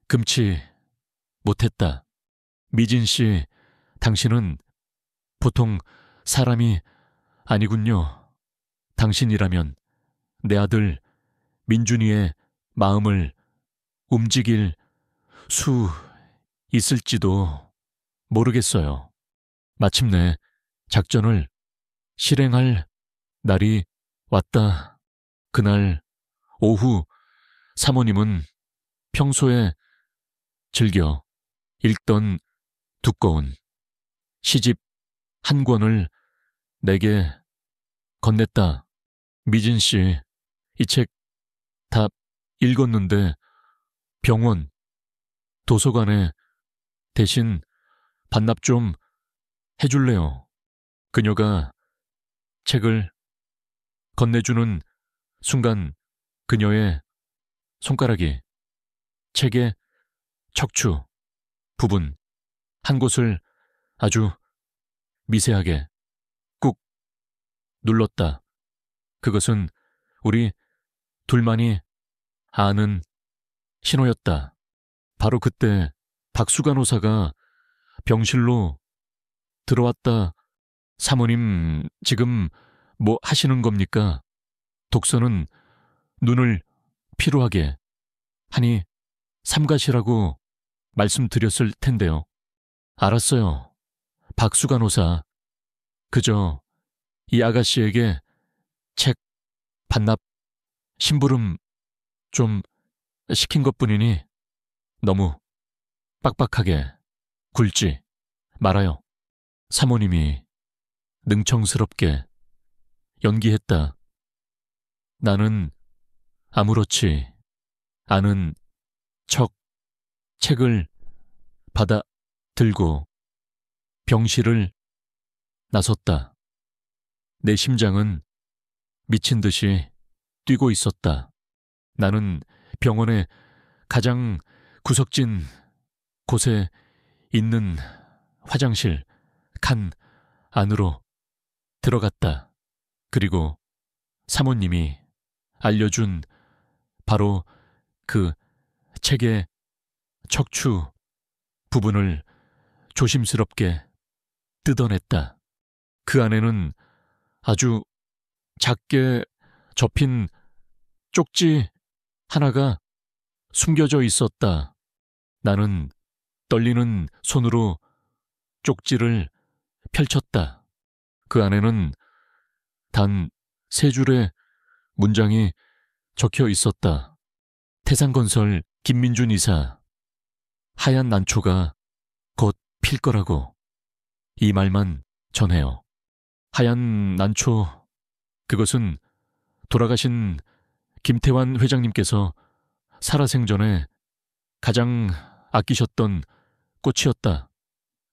금치 못했다. 미진 씨, 당신은 보통 사람이 아니군요. 당신이라면 내 아들 민준이의 마음을 움직일 수 있을지도 모르겠어요. 마침내 작전을 실행할 날이 왔다. 그날 오후 사모님은 평소에 즐겨 읽던 두꺼운 시집 한 권을 내게 건넸다. 미진 씨, 이 책 다 읽었는데 병원, 도서관에 대신 반납 좀 해줄래요? 그녀가 책을 건네주는 순간 그녀의 손가락이 책의 척추 부분 한 곳을 아주 미세하게 꾹 눌렀다. 그것은 우리 둘만이 아는 신호였다. 바로 그때 박수 간호사가 병실로 들어왔다. 사모님, 지금 뭐 하시는 겁니까? 독서는 눈을 피로하게 하니 삼가시라고 말씀드렸을 텐데요. 알았어요. 박수 간호사. 그저 이 아가씨에게 책 반납 심부름 좀 시킨 것뿐이니 너무 빡빡하게 굴지 말아요. 사모님이 능청스럽게 연기했다. 나는 아무렇지 않은 척 책을 받아 들고 병실을 나섰다. 내 심장은 미친 듯이 뛰고 있었다. 나는 병원의 가장 구석진 곳에 있는 화장실 칸 안으로 들어갔다. 그리고 사모님이 알려준 바로 그 책의 척추 부분을 조심스럽게 뜯어냈다. 그 안에는 아주 작게 접힌 쪽지 하나가 숨겨져 있었다. 나는 떨리는 손으로 쪽지를 펼쳤다. 그 안에는 단 3줄의 문장이 적혀 있었다. 태산건설 김민준 이사, 하얀 난초가 곧 필 거라고. 이 말만 전해요. 하얀 난초, 그것은 돌아가신 김태환 회장님께서 살아생전에 가장 아끼셨던 꽃이었다.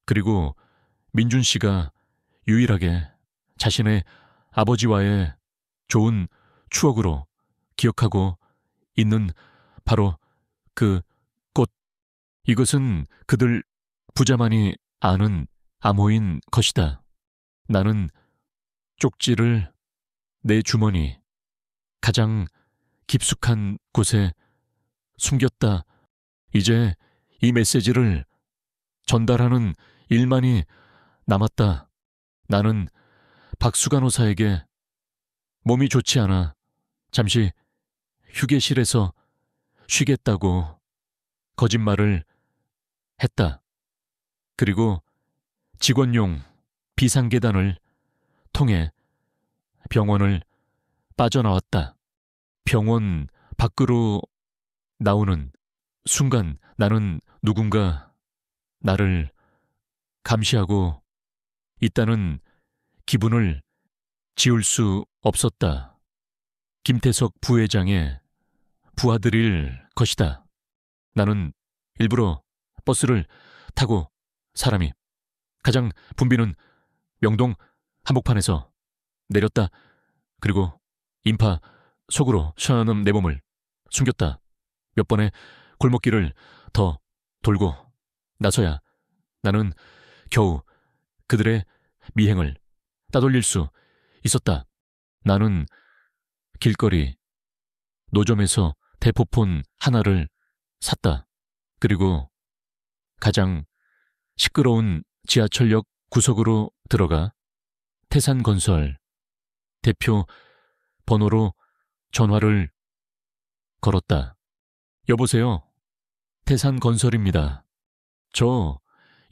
그리고 민준 씨가 유일하게 자신의 아버지와의 좋은 추억으로 기억하고 있는 바로 그 꽃. 이것은 그들 부자만이 아는 암호인 것이다. 나는 쪽지를 내 주머니 가장 깊숙한 곳에 숨겼다. 이제 이 메시지를 전달하는 일만이 남았다. 나는 박수 간호사에게 몸이 좋지 않아 잠시 휴게실에서 쉬겠다고 거짓말을 했다. 그리고 직원용 비상계단을 통해 병원을 빠져나왔다. 병원 밖으로 나오는 순간 나는 누군가 나를 감시하고 있다는 기분을 지울 수 없었다. 김태석 부회장의 부하들일 것이다. 나는 일부러 버스를 타고 사람이 가장 붐비는 명동 한복판에서 내렸다. 그리고 인파 속으로 시원한 내 몸을 숨겼다. 몇 번의 골목길을 더 돌고 나서야 나는 겨우 그들의 미행을 따돌릴 수 있었다. 나는 길거리 노점에서 대포폰 하나를 샀다. 그리고 가장 시끄러운 지하철역 구석으로 들어가 태산건설 대표 번호로 전화를 걸었다. 여보세요. 태산건설입니다. 저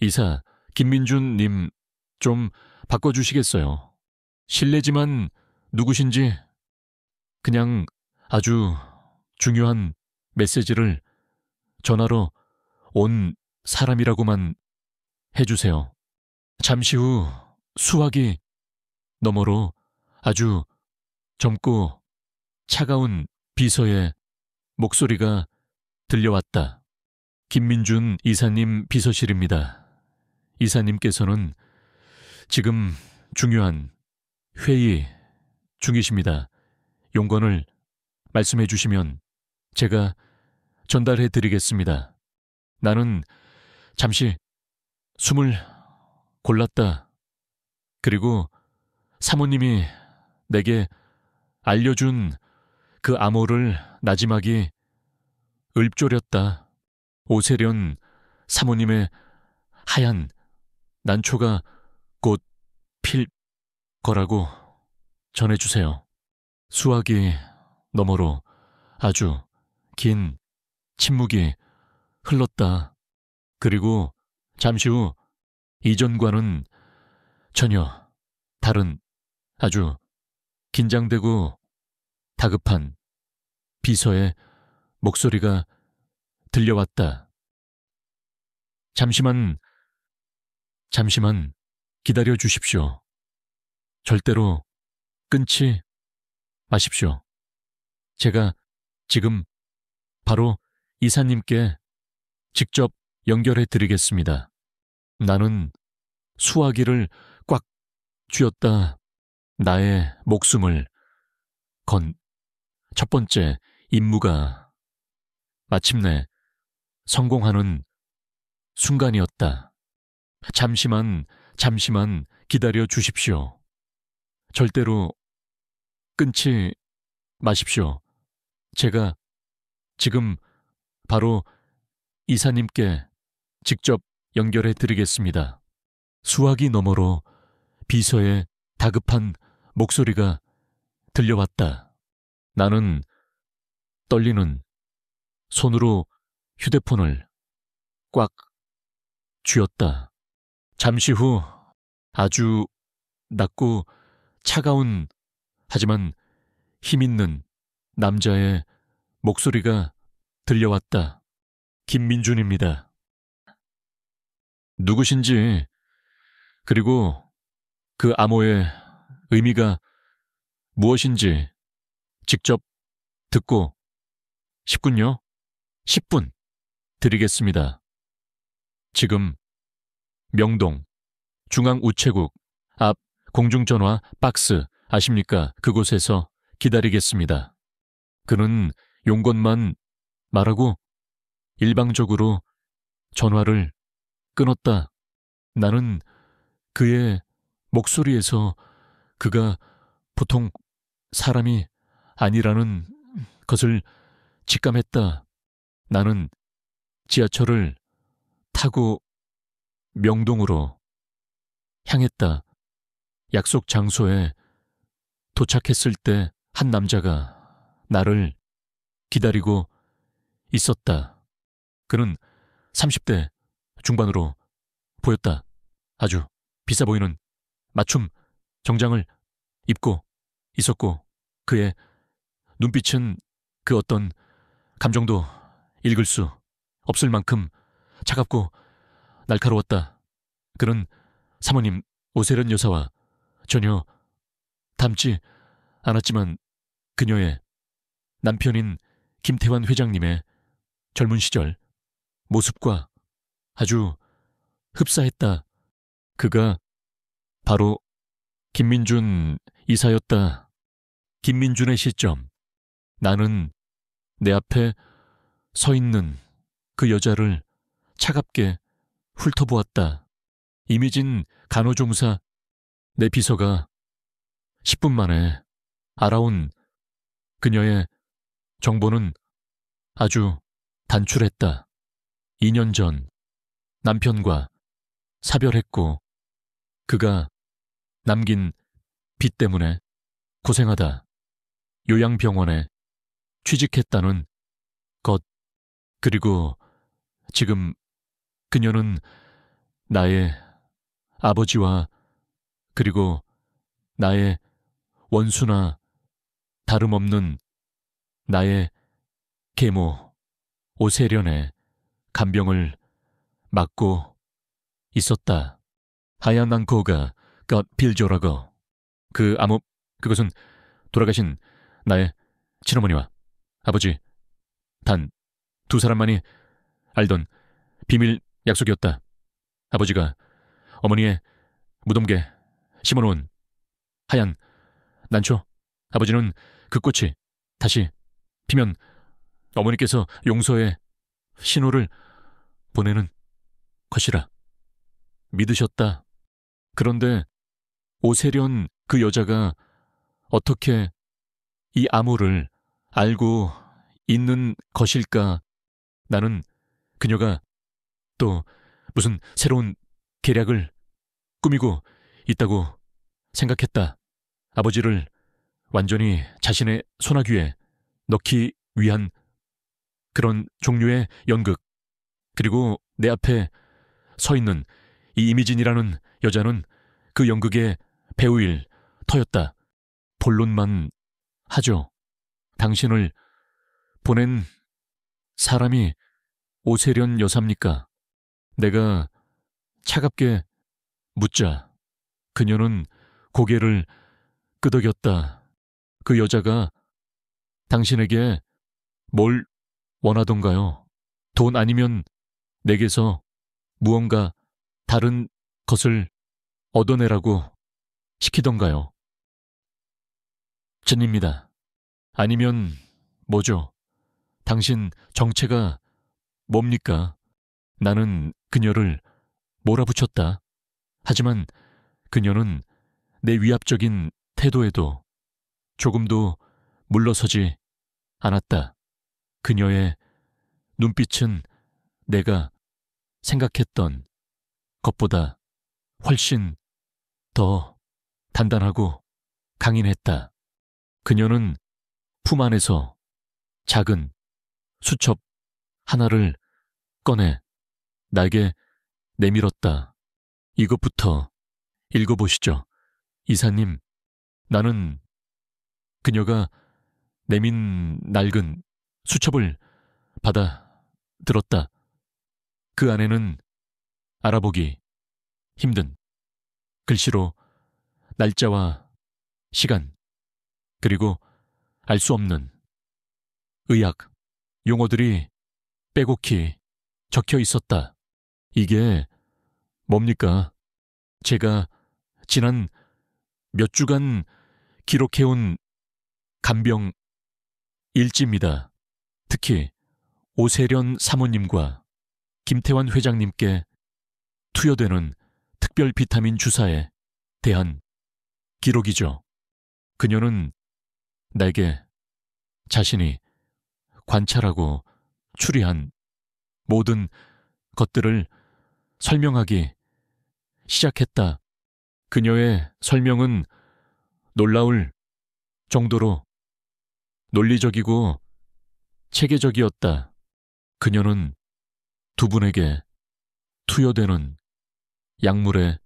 이사 김민준 님 좀 바꿔주시겠어요? 실례지만 누구신지 그냥 아주 중요한 메시지를 전화로 온 사람이라고만 해주세요. 잠시 후 수화기 너머로 아주 젊고 차가운 비서의 목소리가 들려왔다. 김민준 이사님 비서실입니다. 이사님께서는 지금 중요한 회의 중이십니다. 용건을 말씀해 주시면 제가 전달해 드리겠습니다. 나는 잠시 숨을 골랐다. 그리고 사모님이 내게 알려준 그 암호를 나지막이 읊조렸다. 오세련 사모님의 하얀 난초가 곧 필 거라고 전해주세요. 수화기 너머로 아주 긴 침묵이 흘렀다. 그리고 잠시 후 이전과는 전혀 다른 아주 긴장되고 다급한 비서의 목소리가 들려왔다. 잠시만 기다려 주십시오. 절대로 끊지 마십시오. 제가 지금 바로 이사님께 직접 연결해 드리겠습니다. 나는 수화기를 꽉 쥐었다. 나의 목숨을 건 첫 번째 임무가 마침내 성공하는 순간이었다. 잠시만 기다려 주십시오. 절대로 끊지 마십시오. 제가 지금 바로 이사님께 직접 연결해 드리겠습니다. 수화기 너머로 비서의 다급한 목소리가 들려왔다. 나는 떨리는 손으로 휴대폰을 꽉 쥐었다. 잠시 후 아주 낮고 차가운 하지만 힘있는 남자의 목소리가 들려왔다. 김민준입니다. 누구신지 그리고 그 암호의 의미가 무엇인지 직접 듣고 싶군요. 10분 드리겠습니다. 지금 명동 중앙우체국 앞 공중전화 박스 아십니까? 그곳에서 기다리겠습니다. 그는 용건만 말하고 일방적으로 전화를 끊었다. 나는 그의 목소리에서 그가 보통 사람이 아니라는 것을 직감했다. 나는 지하철을 타고 명동으로 향했다. 약속 장소에 도착했을 때 한 남자가 나를 기다리고 있었다. 그는 30대 중반으로 보였다. 아주 비싸 보이는 맞춤 정장을 입고 있었고 그의 눈빛은 그 어떤 감정도 읽을 수 없을 만큼 차갑고 날카로웠다. 그는 사모님 오세련 여사와 전혀 닮지 않았지만 그녀의 남편인 김태환 회장님의 젊은 시절 모습과 아주 흡사했다. 그가 바로 김민준 이사였다. 김민준의 시점. 나는 내 앞에 서 있는 그 여자를 차갑게 훑어보았다. 이미진 간호종사 내 비서가 10분 만에 알아온 그녀의 정보는 아주 단출했다. 2년 전 남편과 사별했고 그가 남긴 빚 때문에 고생하다 요양병원에 취직했다는 것. 그리고 지금 그녀는 나의 아버지와 그리고 나의 원수나 다름없는 나의 계모 오세련의 간병을 맡고 있었다. 하얀 앙코가 got 빌조라고. 그것은 돌아가신 나의 친어머니와 아버지 단 두 사람만이 알던 비밀 약속이었다. 아버지가 어머니의 무덤게 심어놓은 하얀 난초. 아버지는 그 꽃이 다시 피면 어머니께서 용서의 신호를 보내는 것이라 믿으셨다. 그런데 오세련 그 여자가 어떻게 이 암호를 알고 있는 것일까? 나는 그녀가 또 무슨 새로운 계략을 꾸미고 있다고 생각했다. 아버지를 완전히 자신의 소나귀에 넣기 위한 그런 종류의 연극. 그리고 내 앞에 서 있는 이 이미진이라는 여자는 그 연극의 배우일 터였다. 본론만 하죠. 당신을 보낸 사람이 오세련 여사입니까? 내가 차갑게 묻자 그녀는 고개를 끄덕였다. 그 여자가 당신에게 뭘 원하던가요? 돈 아니면 내게서 무언가 다른 것을 얻어내라고 시키던가요? 전입니다. 아니면 뭐죠? 당신 정체가 뭡니까? 나는 그녀를 몰아붙였다. 하지만 그녀는 내 위압적인 태도에도 조금도 물러서지 않았다. 그녀의 눈빛은 내가 생각했던 것보다 훨씬 더 단단하고 강인했다. 그녀는 품 안에서 작은 수첩 하나를 꺼내 나에게 내밀었다. 이것부터 읽어보시죠. 이사님, 나는 그녀가 내민 낡은 수첩을 받아 들었다. 그 안에는 알아보기 힘든 글씨로 날짜와 시간, 그리고 알 수 없는 의학 용어들이 빼곡히 적혀 있었다. 이게 뭡니까? 제가 지난 몇 주간 기록해온 간병 일지입니다. 특히 오세련 사모님과 김태환 회장님께 투여되는 특별 비타민 주사에 대한 기록이죠. 그녀는 내게 자신이 관찰하고 추리한 모든 것들을 설명하기 시작했다. 그녀의 설명은 놀라울 정도로 논리적이고 체계적이었다. 그녀는 두 분에게 투여되는 약물의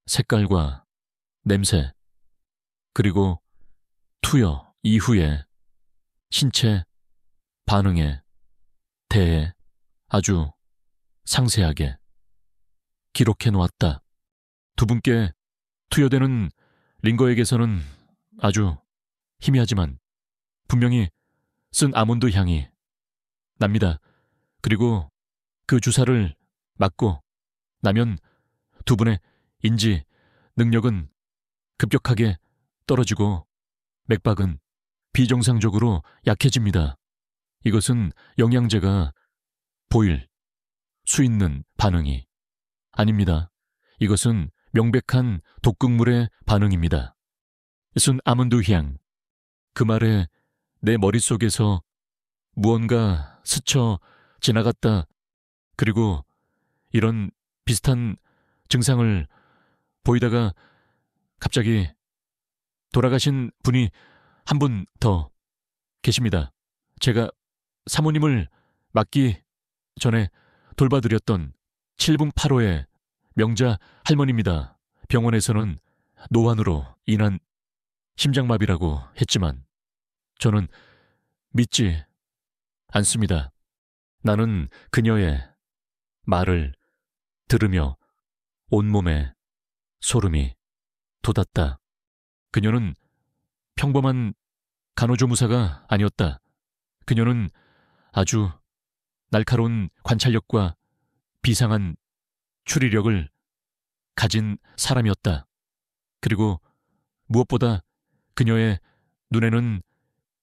색깔과 냄새, 그리고 투여 이후에 신체 반응에 대해 아주 상세하게 기록해 놓았다. 두 분께 투여되는 링거액에서는 아주 희미하지만 분명히 쓴 아몬드 향이 납니다. 그리고 그 주사를 맞고 나면 두 분의 인지 능력은 급격하게 떨어지고 맥박은 비정상적으로 약해집니다. 이것은 영양제가 보일 수 있는 반응이 아닙니다. 이것은 명백한 독극물의 반응입니다. 순 아몬드 향. 그 말에 내 머릿속에서 무언가 스쳐 지나갔다. 그리고 이런 비슷한 증상을 보이다가 갑자기 돌아가신 분이 한 분 더 계십니다. 제가 사모님을 맞기 전에 돌봐드렸던 7분 8호의 명자 할머니입니다. 병원에서는 노환으로 인한 심장마비라고 했지만 저는 믿지 않습니다. 나는 그녀의 말을 들으며 온몸에 소름이 돋았다. 그녀는 평범한 간호조무사가 아니었다. 그녀는 아주 날카로운 관찰력과 비상한 추리력을 가진 사람이었다. 그리고 무엇보다 그녀의 눈에는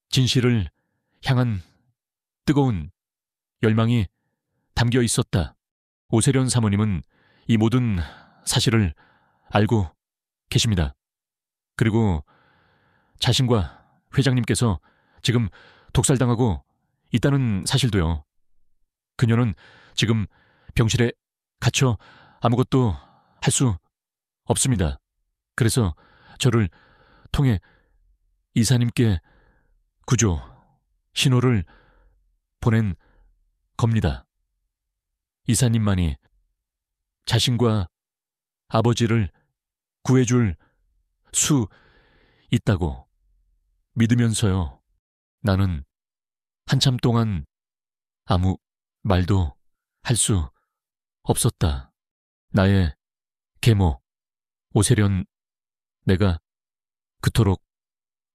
진실을 향한 뜨거운 열망이 담겨 있었다. 오세련 사모님은 이 모든 사실을 알고 계십니다. 그리고 자신과 회장님께서 지금 독살당하고 있다는 사실도요. 그녀는 지금 병실에 갇혀 아무것도 할 수 없습니다. 그래서 저를 통해 이사님께 구조 신호를 보낸 겁니다. 이사님만이 자신과 아버지를 구해줄 수 있다고 믿으면서요. 나는 한참 동안 아무 말도 할 수 없었다. 나의 계모, 오세련, 내가 그토록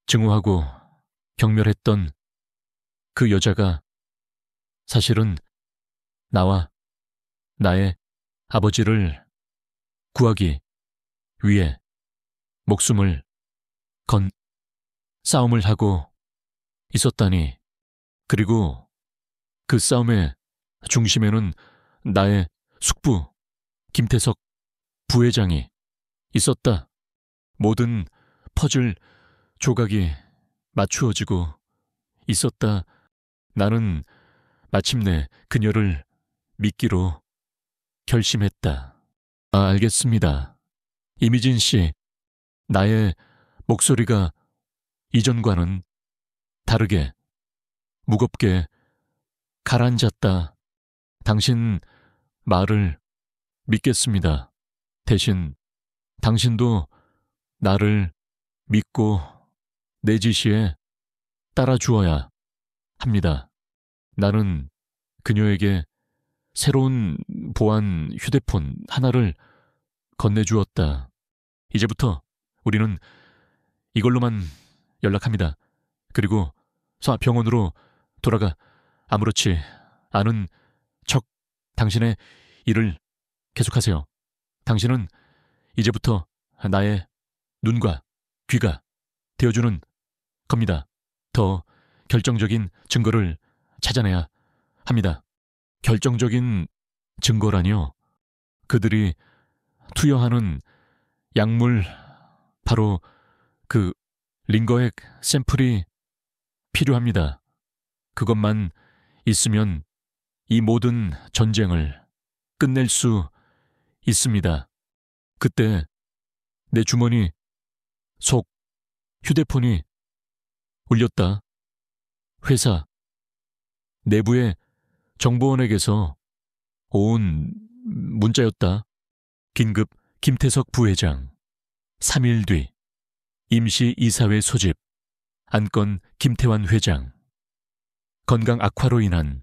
증오하고 경멸했던 그 여자가 사실은 나와 나의 아버지를 구하기 위해 목숨을 건 싸움을 하고 있었다니. 그리고 그 싸움의 중심에는 나의 숙부 김태석 부회장이 있었다. 모든 퍼즐 조각이 맞추어지고 있었다. 나는 마침내 그녀를 믿기로 결심했다. 알겠습니다. 이미진 씨, 나의 목소리가 이전과는 다르게 무겁게 가라앉았다. 당신 말을 믿겠습니다. 대신 당신도 나를 믿고 내 지시에 따라주어야 합니다. 나는 그녀에게 새로운 보안 휴대폰 하나를 건네주었다. 이제부터 우리는 이걸로만 연락합니다. 그리고 병원으로 돌아가 아무렇지 않은 척 당신의 일을 계속하세요. 당신은 이제부터 나의 눈과 귀가 되어주는 겁니다. 더 결정적인 증거를 찾아내야 합니다. 결정적인 증거라니요. 그들이 투여하는 약물, 바로 그 링거액 샘플이 필요합니다. 그것만 있으면 이 모든 전쟁을 끝낼 수 있습니다. 그때 내 주머니 속 휴대폰이 울렸다. 회사 내부의 정보원에게서 온 문자였다. 긴급 김태석 부회장 3일 뒤 임시 이사회 소집 안건 김태환 회장 건강 악화로 인한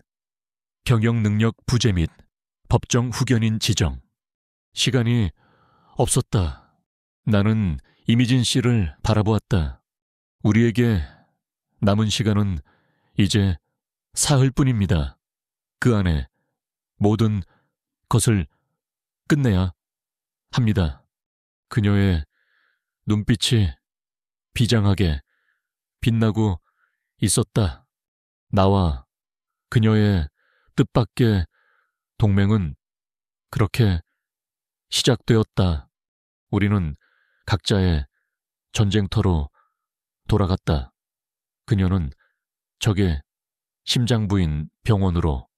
경영 능력 부재 및 법정 후견인 지정. 시간이 없었다. 나는 이미진 씨를 바라보았다. 우리에게 남은 시간은 이제 사흘뿐입니다. 그 안에 모든 것을 끝내야 합니다. 그녀의 눈빛이 비장하게 빛나고 있었다. 나와 그녀의 뜻밖의 동맹은 그렇게 시작되었다. 우리는 각자의 전쟁터로 돌아갔다. 그녀는 적의 심장부인 병원으로,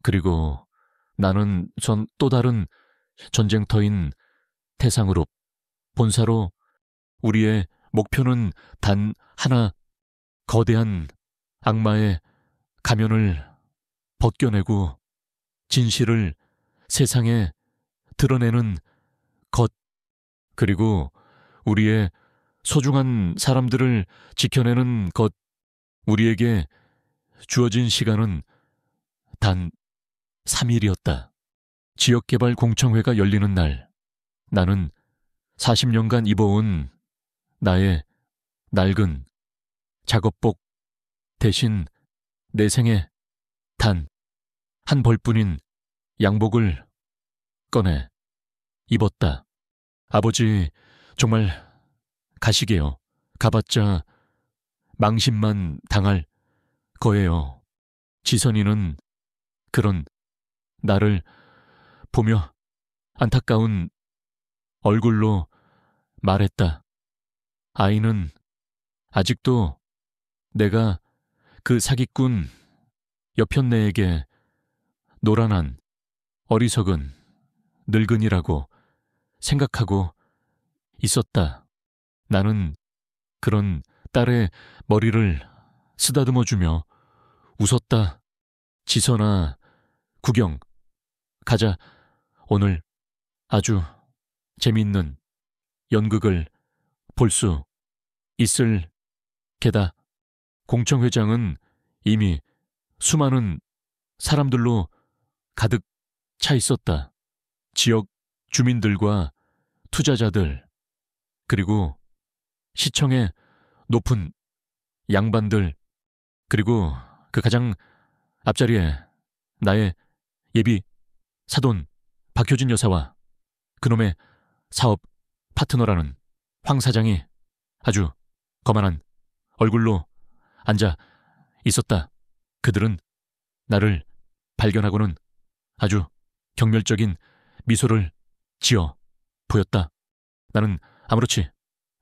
그리고 나는 또 다른 전쟁터인 태상으로, 본사로. 우리의 목표는 단 하나, 거대한 악마의 가면을 벗겨내고 진실을 세상에 드러내는 것, 그리고 우리의 소중한 사람들을 지켜내는 것. 우리에게 주어진 시간은 단 3일이었다. 지역개발 공청회가 열리는 날, 나는 40년간 입어온 나의 낡은 작업복 대신 내 생에 단 한 벌뿐인 양복을 꺼내 입었다. 아버지, 정말 가시게요. 가봤자 망신만 당할 거예요. 지선이는 그런 나를 보며 안타까운 얼굴로 말했다. 아이는 아직도 내가 그 사기꾼 여편네에게 노란한 어리석은 늙은이라고 생각하고 있었다. 나는 그런 딸의 머리를 쓰다듬어주며 웃었다. 지선아, 구경 가자. 오늘 아주 재밌는 연극을 볼 수 있을 게다. 공청회장은 이미 수많은 사람들로 가득 차 있었다. 지역 주민들과 투자자들, 그리고 시청의 높은 양반들, 그리고 그 가장 앞자리에 나의 예비 사돈 박효진 여사와 그놈의 사업 파트너라는 황 사장이 아주 거만한 얼굴로 앉아 있었다. 그들은 나를 발견하고는 아주 경멸적인 미소를 지어 보였다. 나는 아무렇지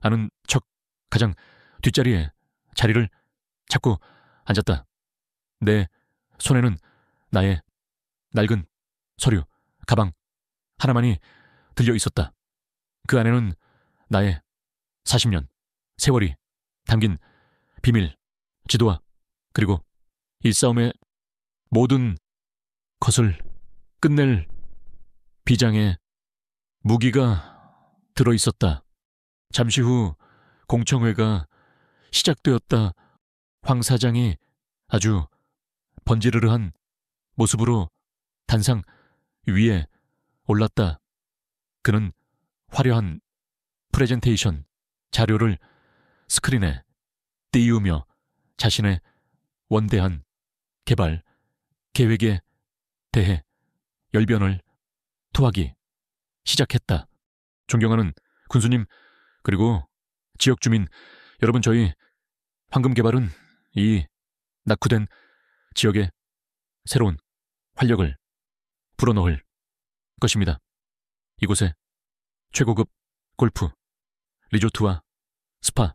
않은 척 가장 뒷자리에 자리를 잡고 앉았다. 내 손에는 나의 낡은 서류 가방 하나만이 들려 있었다. 그 안에는 나의 40년 세월이 담긴 비밀 지도와 그리고 이 싸움의 모든 것을 끝낼 비장의 무기가 들어 있었다. 잠시 후 공청회가 시작되었다. 황 사장이 아주 번지르르한 모습으로 단상 위에 올랐다. 그는 화려한 프레젠테이션 자료를 스크린에 띄우며 자신의 원대한 개발 계획에 대해 열변을 토하기 시작했다. 존경하는 군수님, 그리고 지역 주민 여러분, 저희 황금개발은 이 낙후된 지역에 새로운 활력을 불어넣을 것입니다. 이곳에 최고급 골프, 리조트와 스파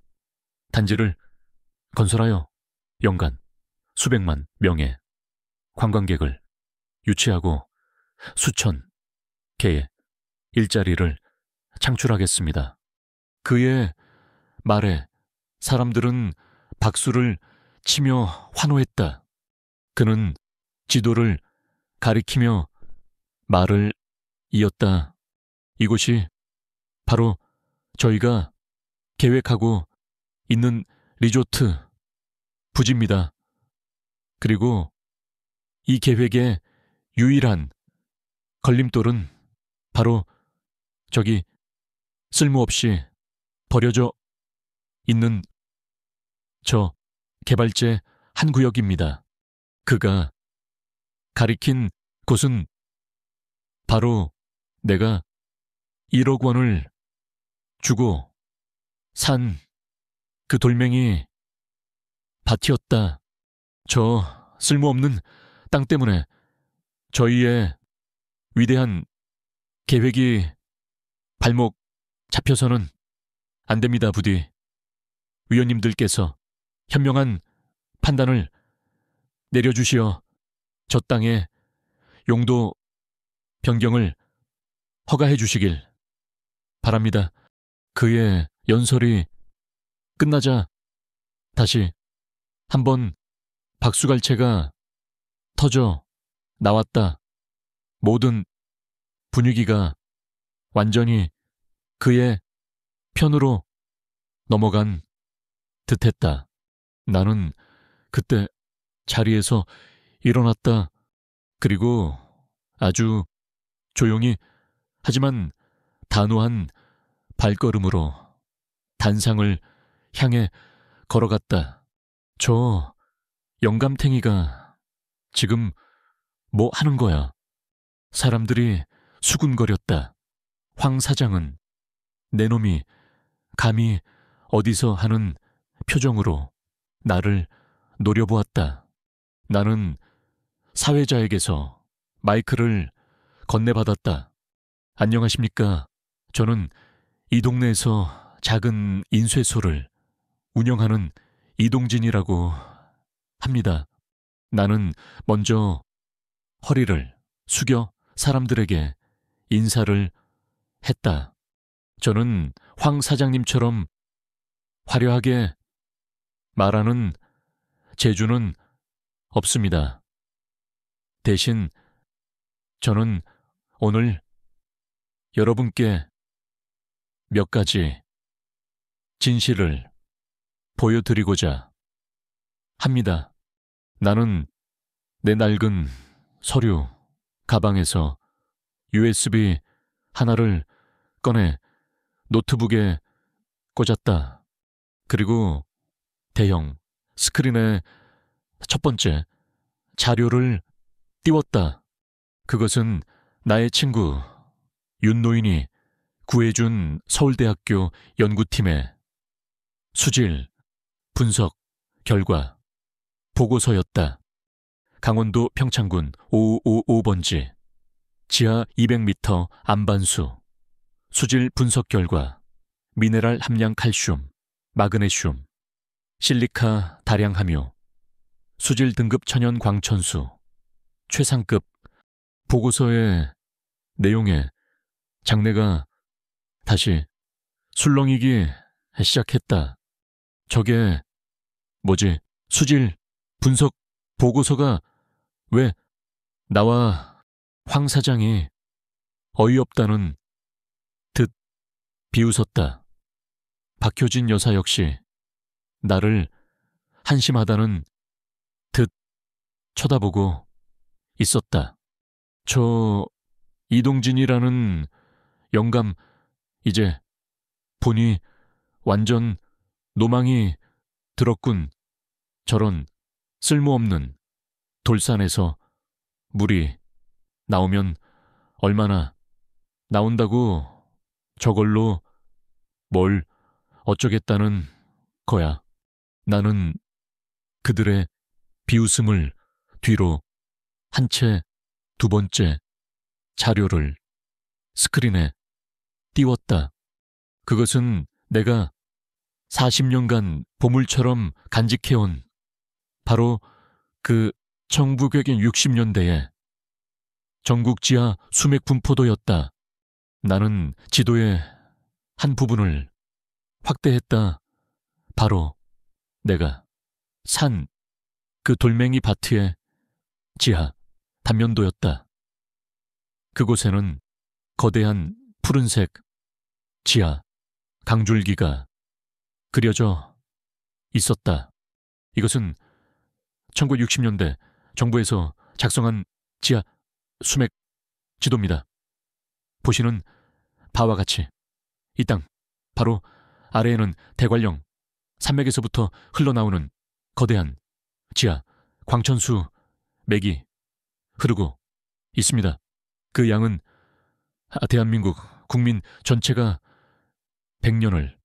단지를 건설하여 연간 수백만 명의 관광객을 유치하고 수천 개의 일자리를 창출하겠습니다. 그의 말에 사람들은 박수를 치며 환호했다. 그는 지도를 가리키며 말을 이었다. 이곳이 바로 저희가 계획하고 있는 리조트 부지입니다. 그리고 이 계획의 유일한 걸림돌은 바로 저기 쓸모없이 버려져 있는 저 개발제 한 구역입니다. 그가 가리킨 곳은 바로 내가 1억 원을 주고 산, 그 돌멩이 밭이었다. 저 쓸모없는 땅 때문에 저희의 위대한 계획이 발목 잡혀서는 안 됩니다, 부디. 위원님들께서 현명한 판단을 내려주시어 저 땅의 용도 변경을 허가해 주시길 바랍니다. 그의 연설이 끝나자 다시 한번 박수갈채가 터져 나왔다. 모든 분위기가 완전히 그의 편으로 넘어간 듯했다. 나는 그때 자리에서 일어났다. 그리고 아주 조용히 하지만 단호한 발걸음으로 단상을 향해 걸어갔다. 저 영감탱이가 지금 뭐 하는 거야? 사람들이 수군거렸다. 황 사장은 내 놈이 감히 어디서 하는 표정으로 나를 노려보았다. 나는 사회자에게서 마이크를 건네받았다. 안녕하십니까? 저는 이 동네에서 작은 인쇄소를 운영하는 이동진이라고 합니다. 나는 먼저 허리를 숙여 사람들에게 인사를 했다. 저는 황 사장님처럼 화려하게 말하는 재주는 없습니다. 대신 저는 오늘 여러분께 몇 가지 진실을 보여드리고자 합니다. 나는 내 낡은 서류 가방에서 USB 하나를 꺼내 노트북에 꽂았다. 그리고 대형 스크린에 첫 번째 자료를 띄웠다. 그것은 나의 친구 윤노인이 구해준 서울대학교 연구팀의 수질 분석 결과 보고서였다. 강원도 평창군 5555번지 지하 200m 안반수 수질 분석 결과 미네랄 함량 칼슘, 마그네슘, 실리카 다량 함유, 수질 등급 천연 광천수, 최상급. 보고서의 내용에 장내가 다시 술렁이기 시작했다. 저게 뭐지? 수질 분석 보고서가 왜 나와 황 사장이 어이없다는 듯 비웃었다. 박효진 여사 역시 나를 한심하다는 듯 쳐다보고 있었다. 저 이동진이라는 영감 이제 보니 완전 노망이 들었군. 저런 쓸모없는 돌산에서 물이 나오면 얼마나 나온다고 저걸로 뭘 어쩌겠다는 거야. 나는 그들의 비웃음을 뒤로 한 채 두 번째 자료를 스크린에 띄웠다. 그것은 내가 40년간 보물처럼 간직해온 바로 그 1960년대의 전국 지하 수맥 분포도였다. 나는 지도의 한 부분을 확대했다. 바로 내가 산 그 돌멩이 밭의 지하 단면도였다. 그곳에는 거대한 푸른색 지하 강줄기가 그려져 있었다. 이것은 1960년대 정부에서 작성한 지하 수맥 지도입니다. 보시는 바와 같이 이 땅 바로 아래에는 대관령 산맥에서부터 흘러나오는 거대한 지하 광천수 맥이 흐르고 있습니다. 그 양은 대한민국 국민 전체가 100년을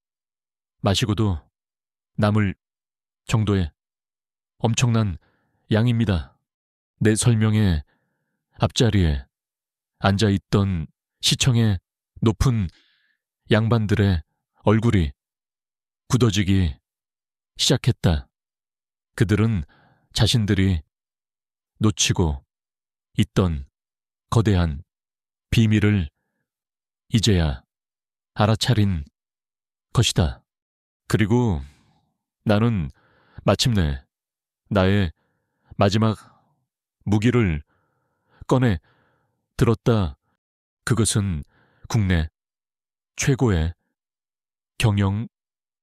마시고도 남을 정도의 엄청난 양입니다. 내 설명의 앞자리에 앉아있던 시청의 높은 양반들의 얼굴이 굳어지기 시작했다. 그들은 자신들이 놓치고 있던 거대한 비밀을 이제야 알아차린 것이다. 그리고 나는 마침내 나의 마지막 무기를 꺼내 들었다. 그것은 국내 최고의 경영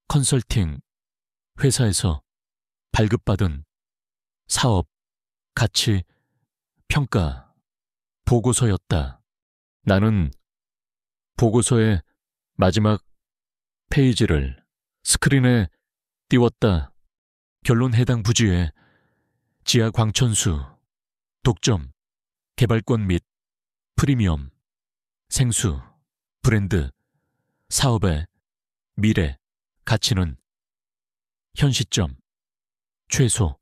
컨설팅 회사에서 발급받은 사업 가치 평가 보고서였다. 나는 보고서의 마지막 페이지를 스크린에 띄웠다. 결론 해당 부지의 지하 광천수, 독점, 개발권 및 프리미엄, 생수, 브랜드, 사업의 미래, 가치는 현 시점 최소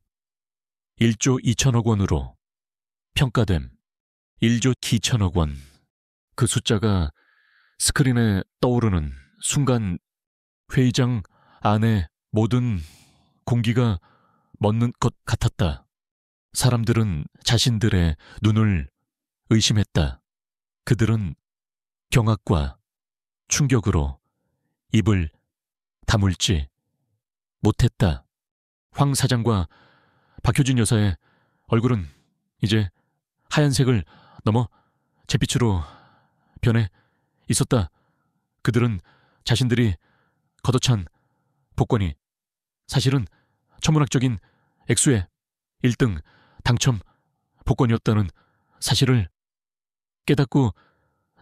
1조 2천억 원으로 평가됨. 1조 2천억 원. 그 숫자가 스크린에 떠오르는 순간 회의장 안에 모든 공기가 멎는 것 같았다. 사람들은 자신들의 눈을 의심했다. 그들은 경악과 충격으로 입을 다물지 못했다. 황 사장과 박효진 여사의 얼굴은 이제 하얀색을 넘어 잿빛으로 변해 있었다. 그들은 자신들이 걷어찬 복권이 사실은 천문학적인 액수의 1등 당첨 복권이었다는 사실을 깨닫고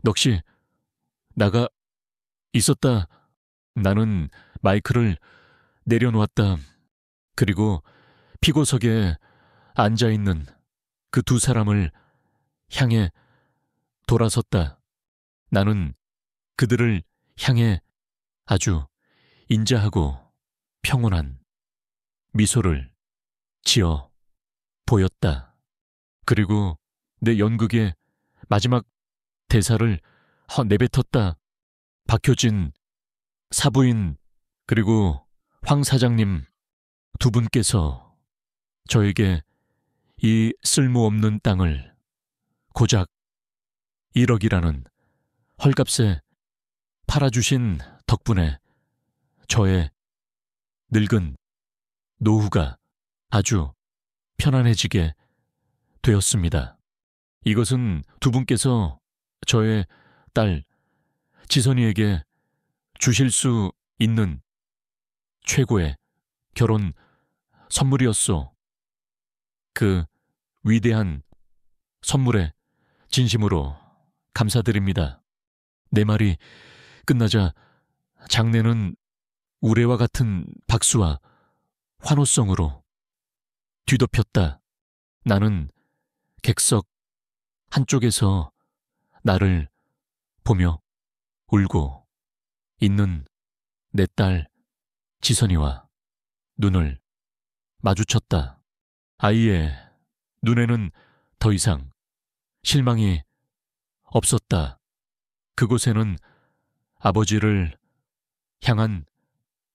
넋이 나가 있었다. 나는 마이크를 내려놓았다. 그리고 피고석에 앉아있는 그 두 사람을 향해 돌아섰다. 나는 그들을 향해 아주 인자하고 평온한 미소를 지어 보였다. 그리고 내 연극의 마지막 대사를 내뱉었다. 박효진 사부인 그리고 황 사장님 두 분께서 저에게 이 쓸모없는 땅을 고작 1억이라는 헐값에 팔아주신 덕분에 저의 늙은 노후가 아주 편안해지게 되었습니다. 이것은 두 분께서 저의 딸 지선이에게 주실 수 있는 최고의 결혼 선물이었소. 그 위대한 선물에 진심으로 감사드립니다. 내 말이 끝나자 장내는 우레와 같은 박수와 환호성으로 뒤덮였다. 나는 객석 한쪽에서 나를 보며 울고 있는 내 딸 지선이와 눈을 마주쳤다. 아이의 눈에는 더 이상 실망이 없었다. 그곳에는 아버지를 향한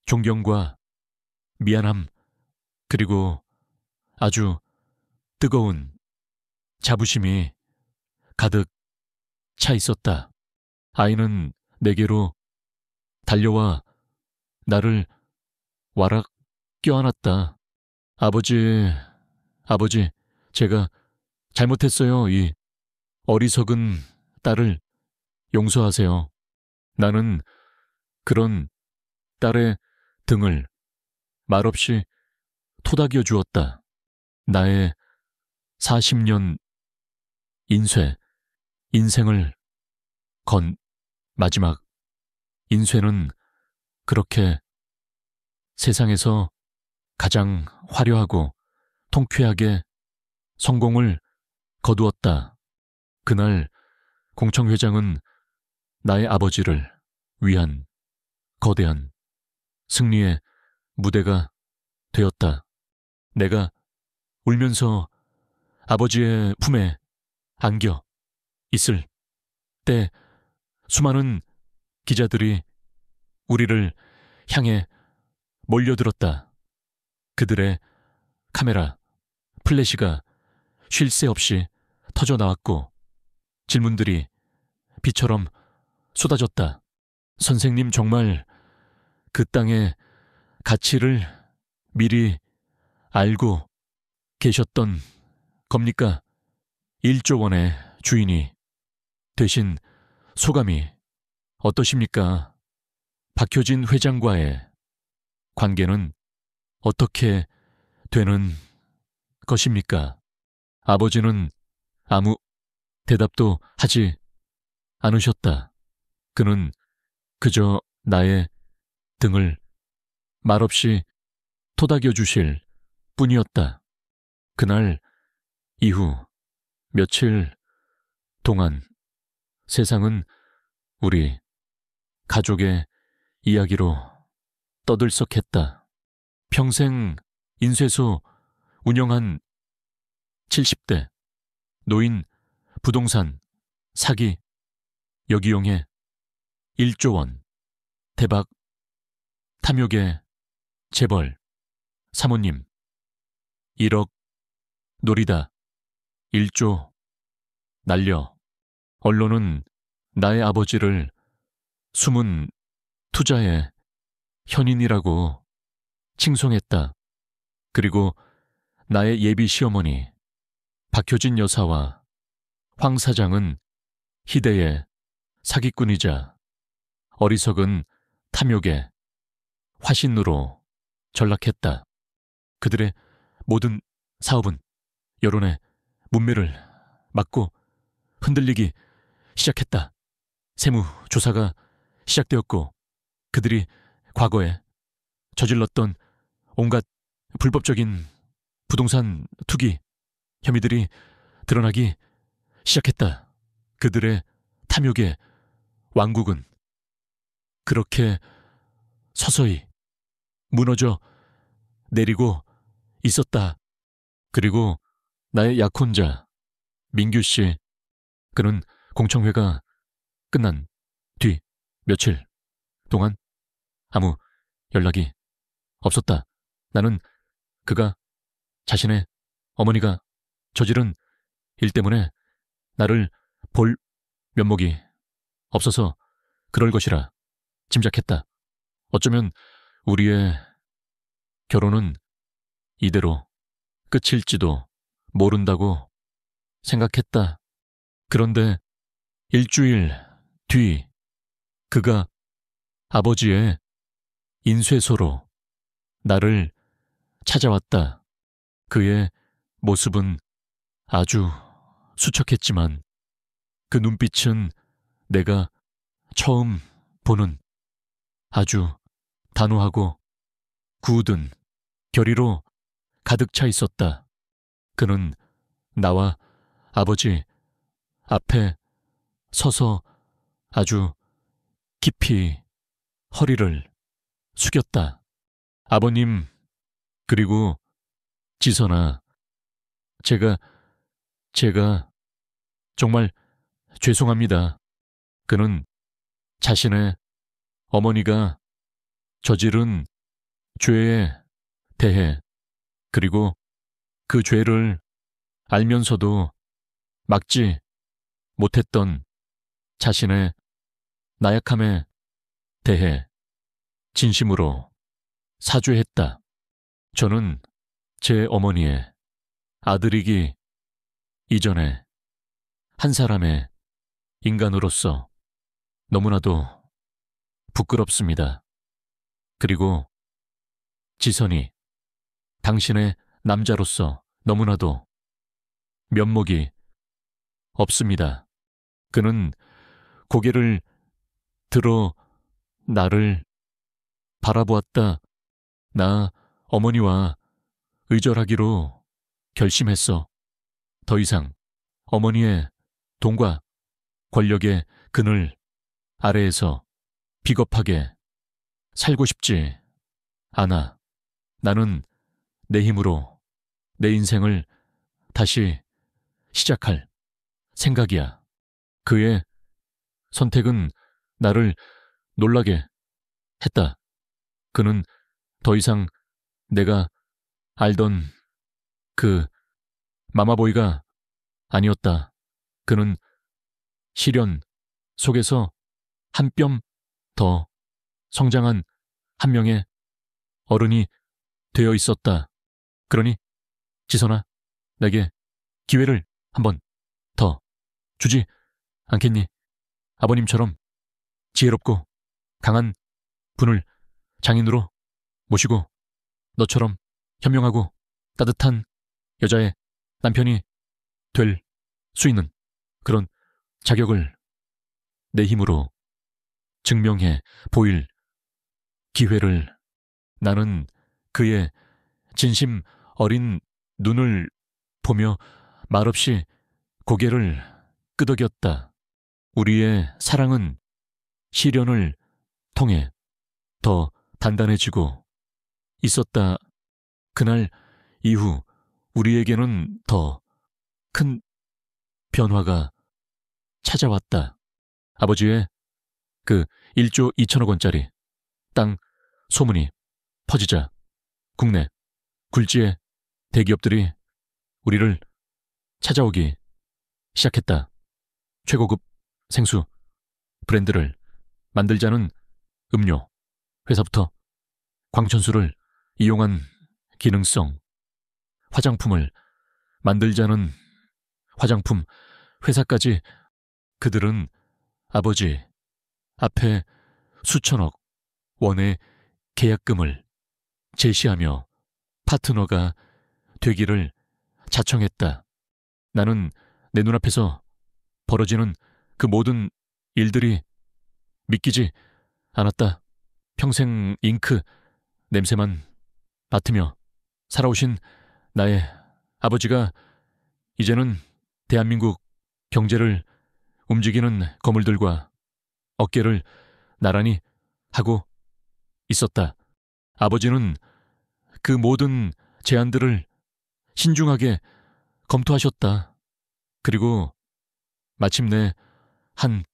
존경과 미안함 그리고 아주 뜨거운 자부심이 가득 차 있었다. 아이는 내게로 달려와 나를 와락 껴안았다. 아버지, 제가 잘못했어요. 이 어리석은 딸을 용서하세요. 나는 그런 딸의 등을 말없이 토닥여 주었다. 나의 40년 인생을 건 마지막 인쇄는 그렇게 세상에서 가장 화려하고 통쾌하게 성공을 거두었다. 그날 공청회장은 나의 아버지를 위한 거대한 승리의 무대가 되었다. 내가 울면서 아버지의 품에 안겨 있을 때 수많은 기자들이 우리를 향해 몰려들었다. 그들의 카메라, 플래시가 쉴 새 없이 터져 나왔고 질문들이 비처럼 쏟아졌다. 선생님 정말 그 땅의 가치를 미리 알고 계셨던 겁니까? 1조 원의 주인이 되신 소감이 어떠십니까? 박효진 회장과의 관계는 어떻게 되는 것입니까? 아버지는 아무 대답도 하지 않으셨다. 그는 그저 나의 등을 말없이 토닥여 주실 뿐이었다. 그날 이후 며칠 동안 세상은 우리 가족의 이야기로 떠들썩했다. 평생 인쇄소 운영한 70대 노인 부동산 사기 여기용해 1조 원 대박 탐욕의 재벌 사모님 1억 노리다 1조 날려 언론은 나의 아버지를 숨은 투자의 현인이라고 칭송했다. 그리고 나의 예비 시어머니 박효진 여사와 황 사장은 희대의 사기꾼이자 어리석은 탐욕의 화신으로 전락했다. 그들의 모든 사업은 여론의 문매를 맞고 흔들리기 시작했다. 세무조사가 시작되었고 그들이 과거에 저질렀던 온갖 불법적인 부동산 투기 혐의들이 드러나기 시작했다. 그들의 탐욕의 왕국은 그렇게 서서히 무너져 내리고 있었다. 그리고 나의 약혼자 민규 씨, 그는 공청회가 끝난 뒤 며칠 동안 아무 연락이 없었다. 나는 그가 자신의 어머니가 저지른 일 때문에 나를 볼 면목이 없어서 그럴 것이라 짐작했다. 어쩌면 우리의 결혼은 이대로 끝일지도 모른다고 생각했다. 그런데 일주일 뒤 그가 아버지의 인쇄소로 나를 찾아왔다. 그의 모습은 아주 수척했지만 그 눈빛은 내가 처음 보는 아주 단호하고 굳은 결의로 가득 차 있었다. 그는 나와 아버지 앞에 서서 아주 깊이 허리를 숙였다. 아버님, 그리고 지선아, 제가 정말 죄송합니다. 그는 자신의 어머니가 저지른 죄에 대해 그리고 그 죄를 알면서도 막지 못했던 자신의 나약함에 대해 진심으로 사죄했다. 저는 제 어머니의 아들이기 이전에 한 사람의 인간으로서 너무나도 부끄럽습니다. 그리고 지선이 당신의 남자로서 너무나도 면목이 없습니다. 그는 고개를 들어 나를 바라보았다. 나 어머니와 의절하기로 결심했어. 더 이상 어머니의 돈과 권력의 그늘 아래에서 비겁하게 살고 싶지 아나, 나는 내 힘으로 내 인생을 다시 시작할 생각이야. 그의 선택은 나를 놀라게 했다. 그는 더 이상 내가 알던 그 마마보이가 아니었다. 그는 시련 속에서 한 뼘 더 성장한 한 명의 어른이 되어 있었다. 그러니 지선아, 내게 기회를 한번 더 주지 않겠니? 아버님처럼 지혜롭고 강한 분을 장인으로 모시고 너처럼 현명하고 따뜻한 여자의 남편이 될 수 있는 그런 자격을 내 힘으로 증명해 보일 기회를. 나는 그의 진심 어린 눈을 보며 말없이 고개를 끄덕였다. 우리의 사랑은 시련을 통해 더 단단해지고 있었다. 그날 이후 우리에게는 더 큰 변화가 찾아왔다. 아버지의 그 1조 2천억 원짜리 땅 소문이 퍼지자 국내 굴지의 대기업들이 우리를 찾아오기 시작했다. 최고급 생수 브랜드를 만들자는 음료 회사부터 광천수를 이용한 기능성 화장품을 만들자는 화장품 회사까지 그들은 아버지 앞에 수천억 원의 계약금을 제시하며 파트너가 되기를 자청했다. 나는 내 눈앞에서 벌어지는 그 모든 일들이 믿기지 않았다. 평생 잉크 냄새만 맡으며 살아오신 나의 아버지가 이제는 대한민국 경제를 움직이는 거물들과 어깨를 나란히 하고 있었다. 아버지는 그 모든 제안들을 신중하게 검토하셨다. 그리고 마침내 한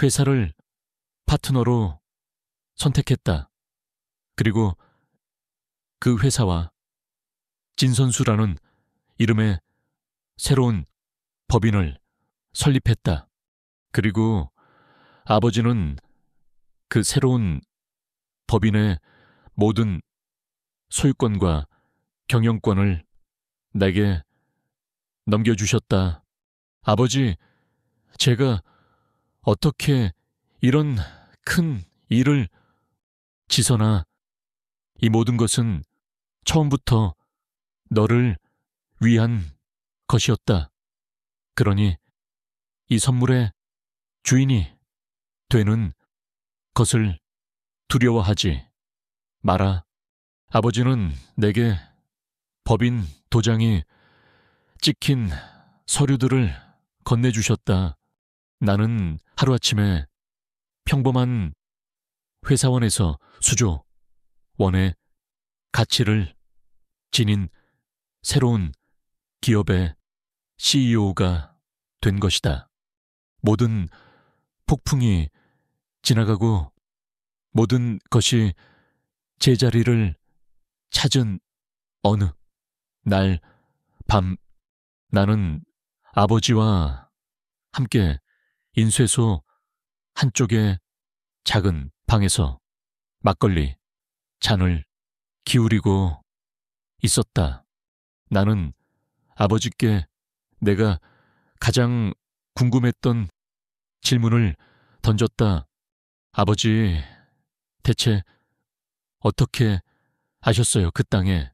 회사를 파트너로 선택했다. 그리고 그 회사와 진선수라는 이름의 새로운 법인을 설립했다. 그리고 아버지는 그 새로운 법인의 모든 소유권과 경영권을 내게 넘겨주셨다. 아버지, 제가 어떻게 이런 큰 일을 지선아, 이 모든 것은 처음부터 너를 위한 것이었다. 그러니 이 선물의 주인이 되는 것을 두려워하지 마라. 아버지는 내게 법인 도장이 찍힌 서류들을 건네주셨다. 나는 하루아침에 평범한 회사원에서 수조원의 가치를 지닌 새로운 기업의 CEO가 된 것이다. 모든 폭풍이 지나가고 모든 것이 제자리를 찾은 어느 날 밤, 나는 아버지와 함께 인쇄소 한쪽의 작은 방에서 막걸리 잔을 기울이고 있었다. 나는 아버지께 내가 가장 궁금했던 질문을 던졌다. 아버지, 대체 어떻게 아셨어요? 그 땅에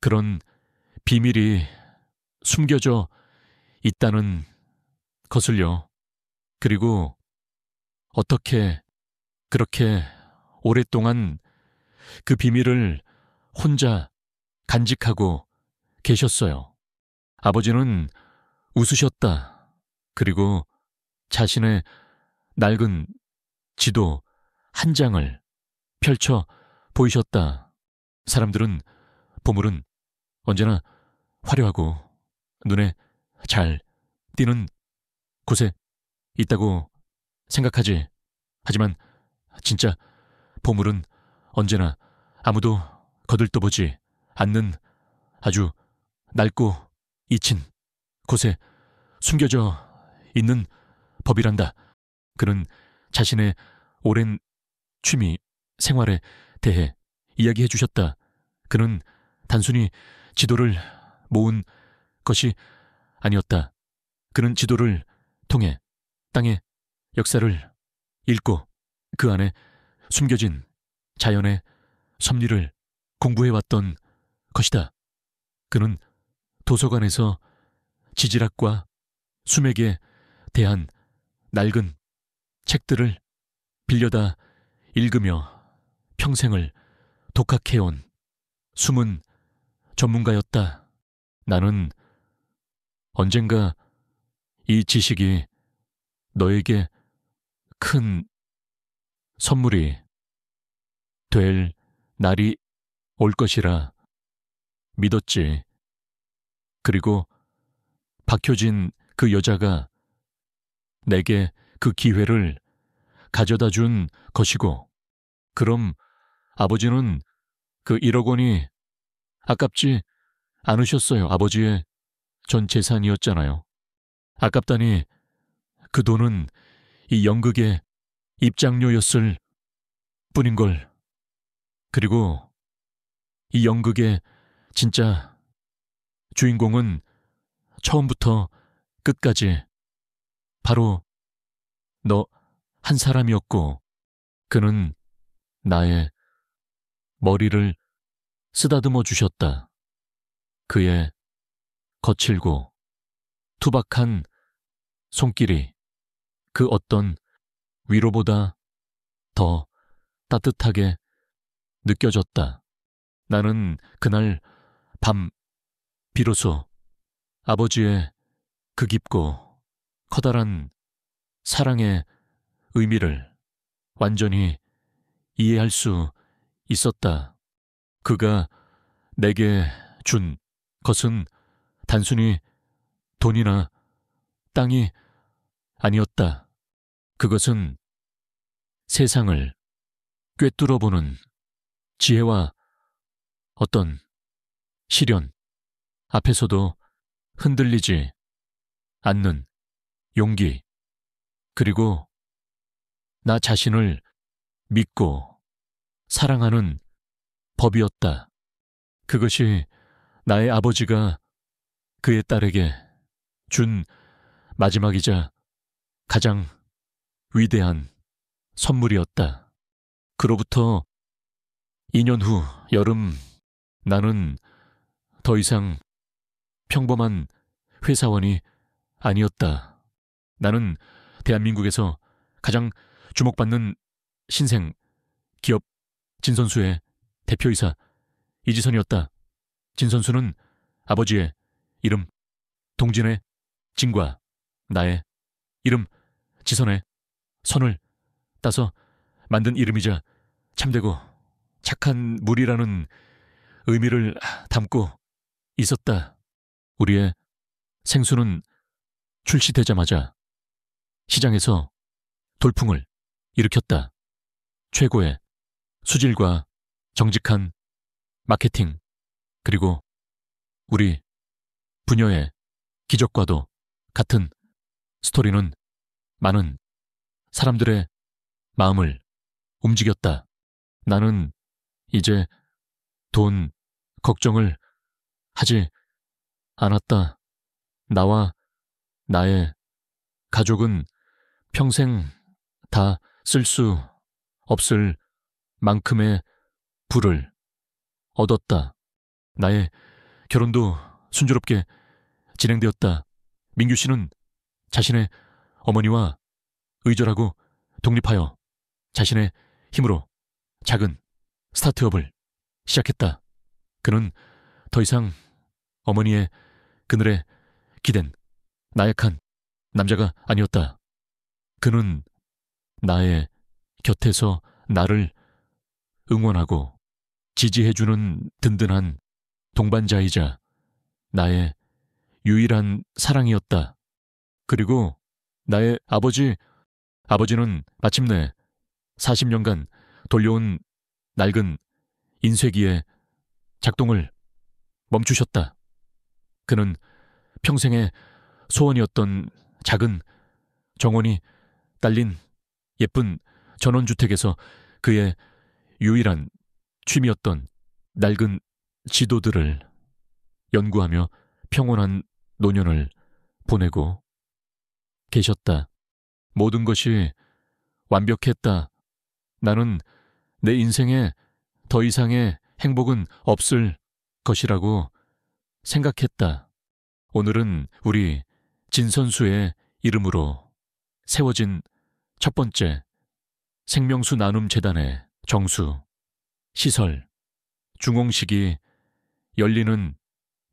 그런 비밀이 숨겨져 있다는 것을요. 그리고 어떻게 그렇게 오랫동안 그 비밀을 혼자 간직하고 계셨어요. 아버지는 웃으셨다. 그리고 자신의 낡은 지도 한 장을 펼쳐 보이셨다. 사람들은 보물은 언제나 화려하고 눈에 잘 띄는 곳에 있다고 생각하지. 하지만 진짜 보물은 언제나 아무도 거들떠보지 않는 아주 낡고 잊힌 곳에 숨겨져 있는 법이란다. 그는 자신의 오랜 취미 생활에 대해 이야기해 주셨다. 그는 단순히 지도를 모은 것이 아니었다. 그는 지도를 통해 땅의 역사를 읽고 그 안에 숨겨진 자연의 섭리를 공부해왔던 것이다. 그는 도서관에서 지질학과 수맥에 대한 낡은 책들을 빌려다 읽으며 평생을 독학해온 숨은 전문가였다. 나는 언젠가 이 지식이 너에게 큰 선물이 될 날이 올 것이라 믿었지. 그리고 박효진 그 여자가 내게 그 기회를 가져다 준 것이고, 그럼 아버지는 그 1억 원이 아깝지 않으셨어요. 아버지의 전 재산이었잖아요. 아깝다니 그 돈은 이 연극의 입장료였을 뿐인걸. 그리고 이 연극의 진짜 주인공은 처음부터 끝까지 바로 너 한 사람이었고, 그는 나의 머리를 쓰다듬어 주셨다. 그의 거칠고 투박한 손길이 그 어떤 위로보다 더 따뜻하게 느껴졌다. 나는 그날 밤 비로소 아버지의 그 깊고 커다란 사랑의 의미를 완전히 이해할 수 있었다. 그가 내게 준 것은 단순히 돈이나 땅이 아니었다. 그것은 세상을 꿰뚫어보는 지혜와 어떤 시련 앞에서도 흔들리지 않는 용기, 그리고 나 자신을 믿고 사랑하는 법이었다. 그것이 나의 아버지가 그의 딸에게 준 마지막이자 가장 위대한 선물이었다. 그로부터 2년 후 여름, 나는 더 이상 평범한 회사원이 아니었다. 나는 대한민국에서 가장 주목받는 신생 기업 진선수의 대표이사 이지선이었다. 진선수는 아버지의 이름 동진의 진과 나의 이름 지선의 선을 따서 만든 이름이자 참되고 착한 물이라는 의미를 담고 있었다. 우리의 생수는 출시되자마자 시장에서 돌풍을 일으켰다. 최고의 수질과 정직한 마케팅, 그리고 우리 부녀의 기적과도 같은 스토리는 많은 사람들의 마음을 움직였다. 나는 이제 돈 걱정을 하지 않았다. 나와 나의 가족은 평생 다 쓸 수 없을 만큼의 부를 얻었다. 나의 결혼도 순조롭게 진행되었다. 민규 씨는 자신의 어머니와 의절하고 독립하여 자신의 힘으로 작은 스타트업을 시작했다. 그는 더 이상 어머니의 그늘에 기댄 나약한 남자가 아니었다. 그는 나의 곁에서 나를 응원하고 지지해주는 든든한 동반자이자 나의 유일한 사랑이었다. 그리고 나의 아버지는 마침내 40년간 돌려온 낡은 인쇄기의 작동을 멈추셨다. 그는 평생의 소원이었던 작은 정원이 딸린 예쁜 전원주택에서 그의 유일한 취미였던 낡은 지도들을 연구하며 평온한 노년을 보내고 계셨다. 모든 것이 완벽했다. 나는 내 인생에 더 이상의 행복은 없을 것이라고 생각했다. 오늘은 우리 진 선수의 이름으로 세워진 첫 번째 생명수 나눔 재단의 정수, 시설, 중공식이 열리는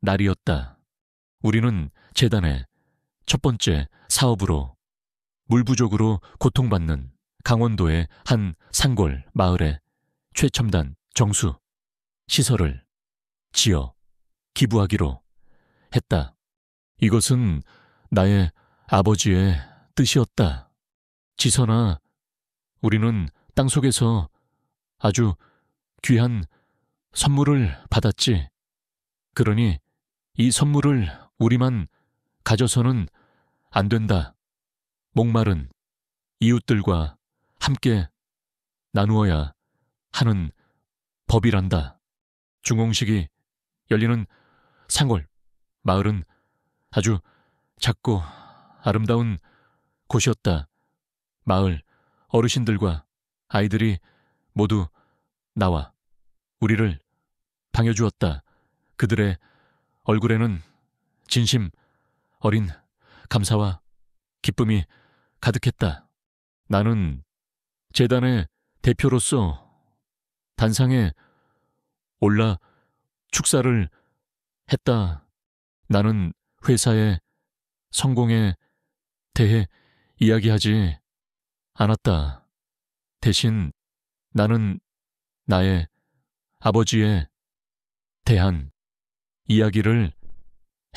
날이었다. 우리는 재단의 첫 번째 사업으로 물 부족으로 고통받는 강원도의 한 산골 마을에 최첨단 정수, 시설을 지어 기부하기로 했다. 이것은 나의 아버지의 뜻이었다. 지선아, 우리는 땅속에서 아주 귀한 선물을 받았지. 그러니 이 선물을 우리만 가져서는 안 된다. 목마른 이웃들과 함께 나누어야 하는 법이란다. 중공식이 열리는 산골 마을은 아주 작고 아름다운 곳이었다. 마을 어르신들과 아이들이 모두 나와 우리를 반겨주었다. 그들의 얼굴에는 진심 어린 감사와 기쁨이 가득했다. 나는 재단의 대표로서 단상에 올라 축사를 했다. 나는 회사의 성공에 대해 이야기하지 않았다. 대신 나는 나의 아버지에 대한 이야기를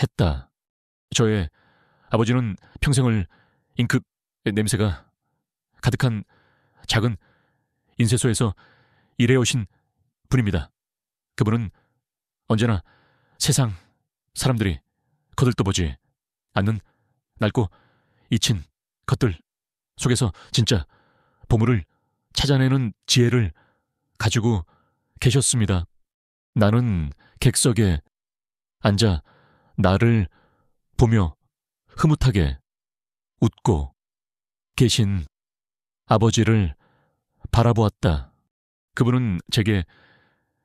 했다. 저의 아버지는 평생을 잉크 냄새가 가득한 작은 인쇄소에서 일해오신 분입니다. 그분은 언제나 세상 사람들이 거들떠보지 않는 낡고 잊힌 것들 속에서 진짜 보물을 찾아내는 지혜를 가지고 계셨습니다. 나는 객석에 앉아 나를 보며 흐뭇하게 웃고 계신 아버지를 바라보았다. 그분은 제게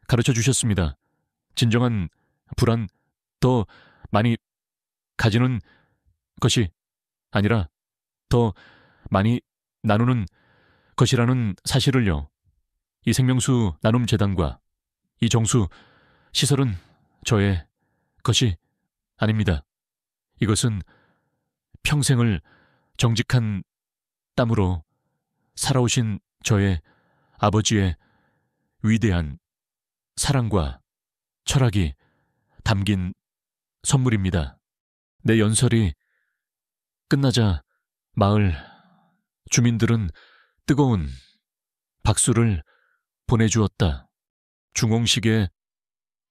가르쳐 주셨습니다. 진정한 불안 더 많이 가지는 것이 아니라 더 많이 나누는 것이라는 사실을요. 이 생명수 나눔 재단과 이 정수 시설은 저의 것이 아닙니다. 이것은 평생을 정직한 땀으로 살아오신 저의 아버지의 위대한 사랑과 철학이 담긴 선물입니다. 내 연설이 끝나자 마을 주민들은 뜨거운 박수를 보내주었다. 중공식의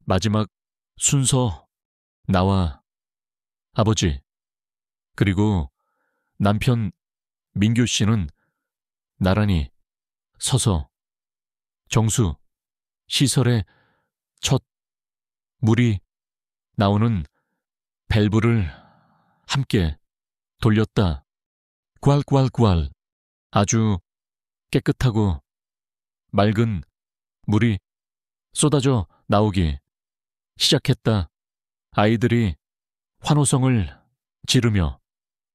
마지막 순서 나와 아버지 그리고 남편 민규 씨는 나란히 서서 정수 시설의 첫 물이 나오는 밸브를 함께 돌렸다. 꽐꽐꽐 아주 깨끗하고 맑은 물이 쏟아져 나오기 시작했다. 아이들이 환호성을 지르며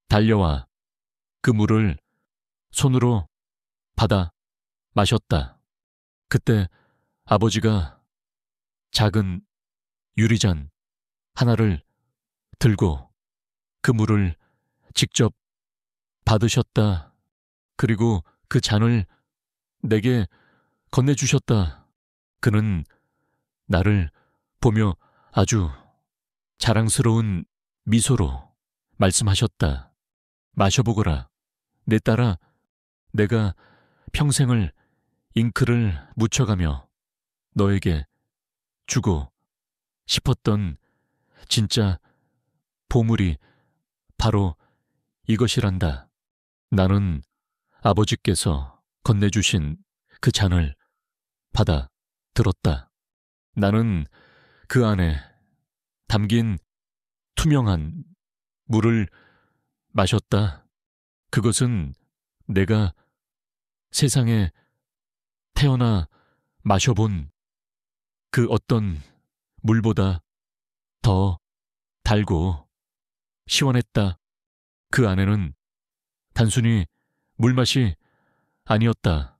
달려와 그 물을 손으로 받아 마셨다. 그때 아버지가 작은 유리잔 하나를 들고 그 물을 직접 받으셨다. 그리고 그 잔을 내게 건네주셨다. 그는 나를 보며 아주 자랑스러운 미소로 말씀하셨다. 마셔보거라. 내 딸아, 내가 평생을 잉크를 묻혀가며 너에게 주고 싶었던 진짜 보물이 바로 이것이란다. 나는 아버지께서 건네주신 그 잔을 받아 들었다. 나는 그 안에 담긴 투명한 물을 마셨다. 그것은 내가 세상에 태어나 마셔본 그 어떤 물보다 더 달고 시원했다. 그 안에는 단순히 물맛이 아니었다.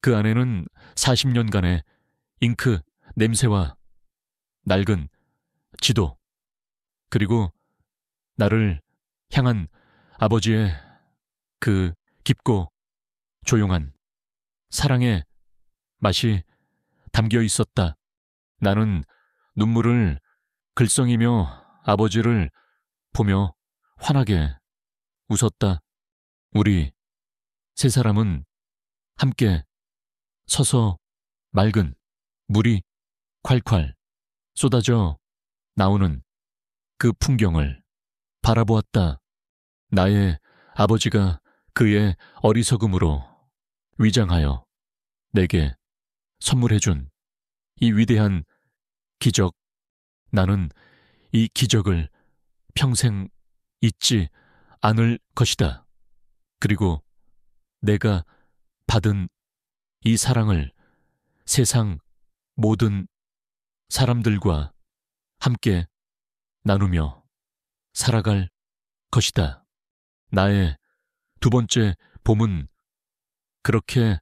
그 안에는 40년간의 잉크 냄새와 낡은 지도, 그리고 나를 향한 아버지의 그 깊고 조용한 사랑의 맛이 담겨 있었다. 나는 눈물을 글썽이며 아버지를 보며 환하게 웃었다. 우리 세 사람은 함께 서서 맑은 물이 콸콸 쏟아져 나오는 그 풍경을 바라보았다. 나의 아버지가 그의 어리석음으로 위장하여 내게 선물해준 이 위대한 기적, 나는 이 기적을 평생 잊지 않을 것이다. 그리고 내가 받은 이 사랑을 세상 모든 사람들과 함께 나누며 살아갈 것이다. 나의 두 번째 봄은 그렇게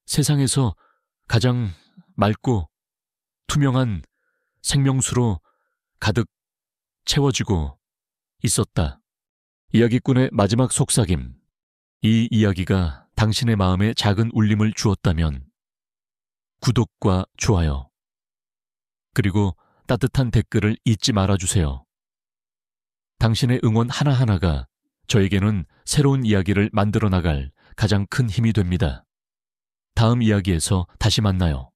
세상에서 가장 맑고 투명한 생명수로 가득 채워지고 있었다. 이야기꾼의 마지막 속삭임. 이 이야기가 당신의 마음에 작은 울림을 주었다면 구독과 좋아요, 그리고 따뜻한 댓글을 잊지 말아주세요. 당신의 응원 하나하나가 저에게는 새로운 이야기를 만들어 나갈 가장 큰 힘이 됩니다. 다음 이야기에서 다시 만나요.